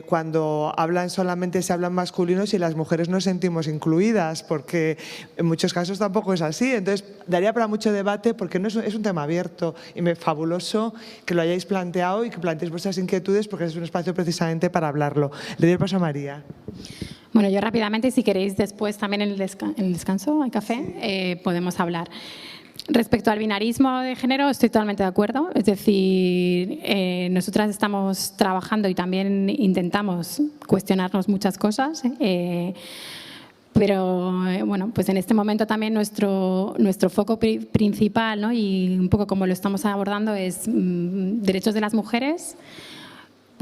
cuando hablan solamente se hablan masculinos y las mujeres nos sentimos incluidas porque en muchos casos tampoco es así. Entonces, daría para mucho debate porque no es un tema abierto y fabuloso que lo hayáis planteado y que planteéis vuestras inquietudes porque es un espacio precisamente para hablarlo. Le doy el paso a María. Bueno, yo rápidamente, si queréis después también en el descanso, hay café, podemos hablar. Respecto al binarismo de género, estoy totalmente de acuerdo. Es decir, nosotras estamos trabajando y también intentamos cuestionarnos muchas cosas. Pero bueno, pues en este momento también nuestro foco principal, ¿no? Y un poco como lo estamos abordando es derechos de las mujeres,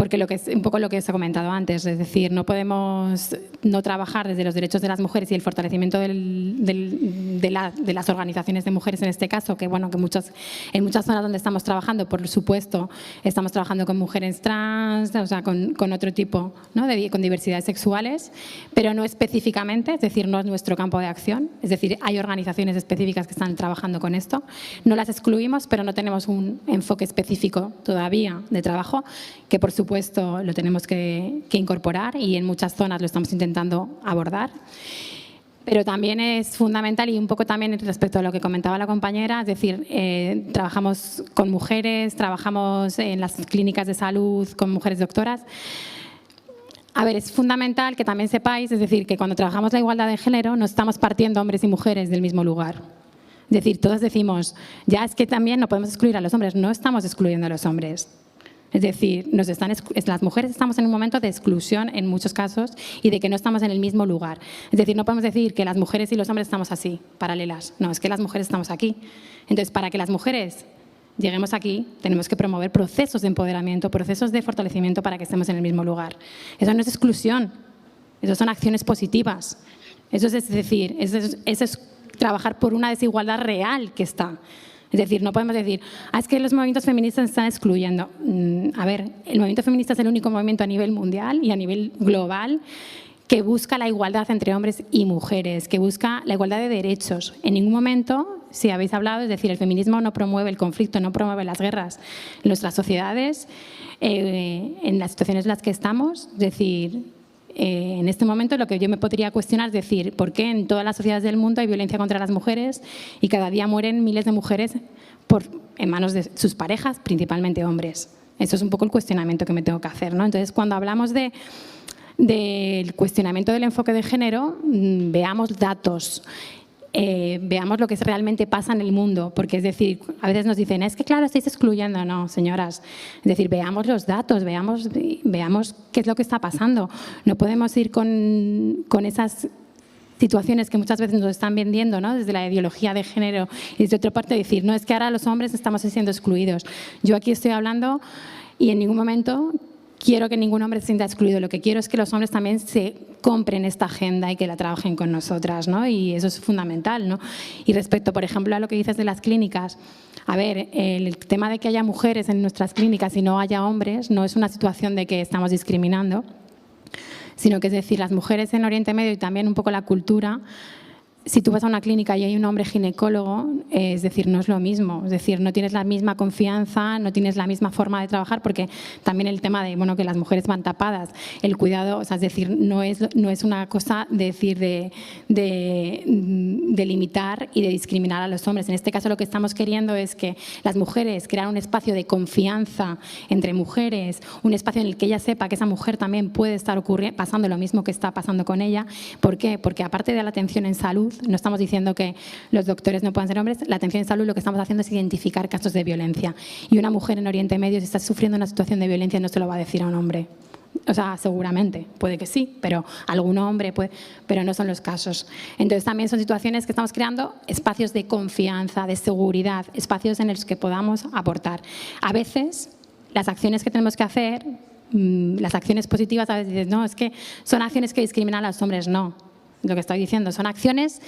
porque un poco lo que os he comentado antes, es decir, no podemos no trabajar desde los derechos de las mujeres y el fortalecimiento de las organizaciones de mujeres en este caso, que bueno, que en muchas zonas donde estamos trabajando, por supuesto, estamos trabajando con mujeres trans, o sea, con otro tipo, ¿no? Con diversidades sexuales, pero no específicamente, es decir, no es nuestro campo de acción, es decir, hay organizaciones específicas que están trabajando con esto, no las excluimos, pero no tenemos un enfoque específico todavía de trabajo, que por supuesto lo tenemos que incorporar y en muchas zonas lo estamos intentando abordar. Pero también es fundamental, y un poco también respecto a lo que comentaba la compañera, es decir, trabajamos con mujeres, trabajamos en las clínicas de salud con mujeres doctoras. A ver, es fundamental que también sepáis, es decir, que cuando trabajamos la igualdad de género no estamos partiendo hombres y mujeres del mismo lugar. Es decir, todos decimos, ya es que también no podemos excluir a los hombres, no estamos excluyendo a los hombres. Es decir, las mujeres estamos en un momento de exclusión en muchos casos y de que no estamos en el mismo lugar. Es decir, no podemos decir que las mujeres y los hombres estamos así, paralelas. No, es que las mujeres estamos aquí. Entonces, para que las mujeres lleguemos aquí, tenemos que promover procesos de empoderamiento, procesos de fortalecimiento para que estemos en el mismo lugar. Eso no es exclusión, eso son acciones positivas. Eso es decir, eso es trabajar por una desigualdad real que está. Es decir, no podemos decir, es que los movimientos feministas están excluyendo. A ver, el movimiento feminista es el único movimiento a nivel mundial y a nivel global que busca la igualdad entre hombres y mujeres, que busca la igualdad de derechos. En ningún momento, si habéis hablado, es decir, el feminismo no promueve el conflicto, no promueve las guerras en nuestras sociedades, en las situaciones en las que estamos. Es decir, en este momento lo que yo me podría cuestionar es decir, ¿por qué en todas las sociedades del mundo hay violencia contra las mujeres y cada día mueren miles de mujeres en manos de sus parejas, principalmente hombres? Eso es un poco el cuestionamiento que me tengo que hacer, ¿no? Entonces, cuando hablamos del cuestionamiento del enfoque de género, veamos datos. Veamos lo que realmente pasa en el mundo, porque es decir, a veces nos dicen, es que claro, estáis excluyendo. No, señoras, es decir, veamos los datos, veamos qué es lo que está pasando. No podemos ir con esas situaciones que muchas veces nos están vendiendo, ¿no? Desde la ideología de género y desde otra parte decir, no, es que ahora los hombres estamos siendo excluidos. Yo aquí estoy hablando y en ningún momento quiero que ningún hombre se sienta excluido. Lo que quiero es que los hombres también se compren esta agenda y que la trabajen con nosotras, ¿no? Y eso es fundamental, ¿no? Y respecto, por ejemplo, a lo que dices de las clínicas, a ver, el tema de que haya mujeres en nuestras clínicas y no haya hombres no es una situación de que estamos discriminando, sino que es decir, las mujeres en Oriente Medio y también un poco la cultura, si tú vas a una clínica y hay un hombre ginecólogo, es decir, no es lo mismo. Es decir, no tienes la misma confianza, no tienes la misma forma de trabajar, porque también el tema de que las mujeres van tapadas, el cuidado, o sea, es decir, no es una cosa de decir de limitar y de discriminar a los hombres. En este caso lo que estamos queriendo es que las mujeres crean un espacio de confianza entre mujeres, un espacio en el que ella sepa que esa mujer también puede estar pasando lo mismo que está pasando con ella. ¿Por qué? Porque aparte de la atención en salud, no estamos diciendo que los doctores no puedan ser hombres, la atención en salud lo que estamos haciendo es identificar casos de violencia. Y una mujer en Oriente Medio, si está sufriendo una situación de violencia, no se lo va a decir a un hombre. O sea, seguramente, puede que sí, pero algún hombre puede, pero no son los casos. Entonces también son situaciones que estamos creando espacios de confianza, de seguridad, espacios en los que podamos aportar. A veces las acciones que tenemos que hacer, las acciones positivas, a veces dices, no, es que son acciones que discriminan a los hombres. No. Lo que estoy diciendo, son acciones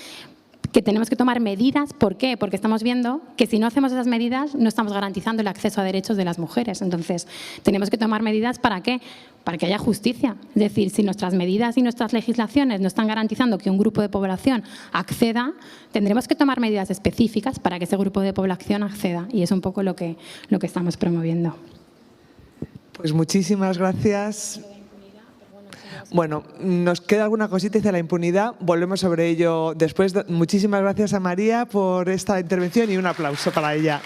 que tenemos que tomar medidas. ¿Por qué? Porque estamos viendo que si no hacemos esas medidas no estamos garantizando el acceso a derechos de las mujeres. Entonces, tenemos que tomar medidas ¿para qué? Para que haya justicia. Es decir, si nuestras medidas y nuestras legislaciones no están garantizando que un grupo de población acceda, tendremos que tomar medidas específicas para que ese grupo de población acceda. Y es un poco lo que estamos promoviendo. Pues muchísimas gracias. Bueno, nos queda alguna cosita de la impunidad, volvemos sobre ello después. Muchísimas gracias a María por esta intervención y un aplauso para ella.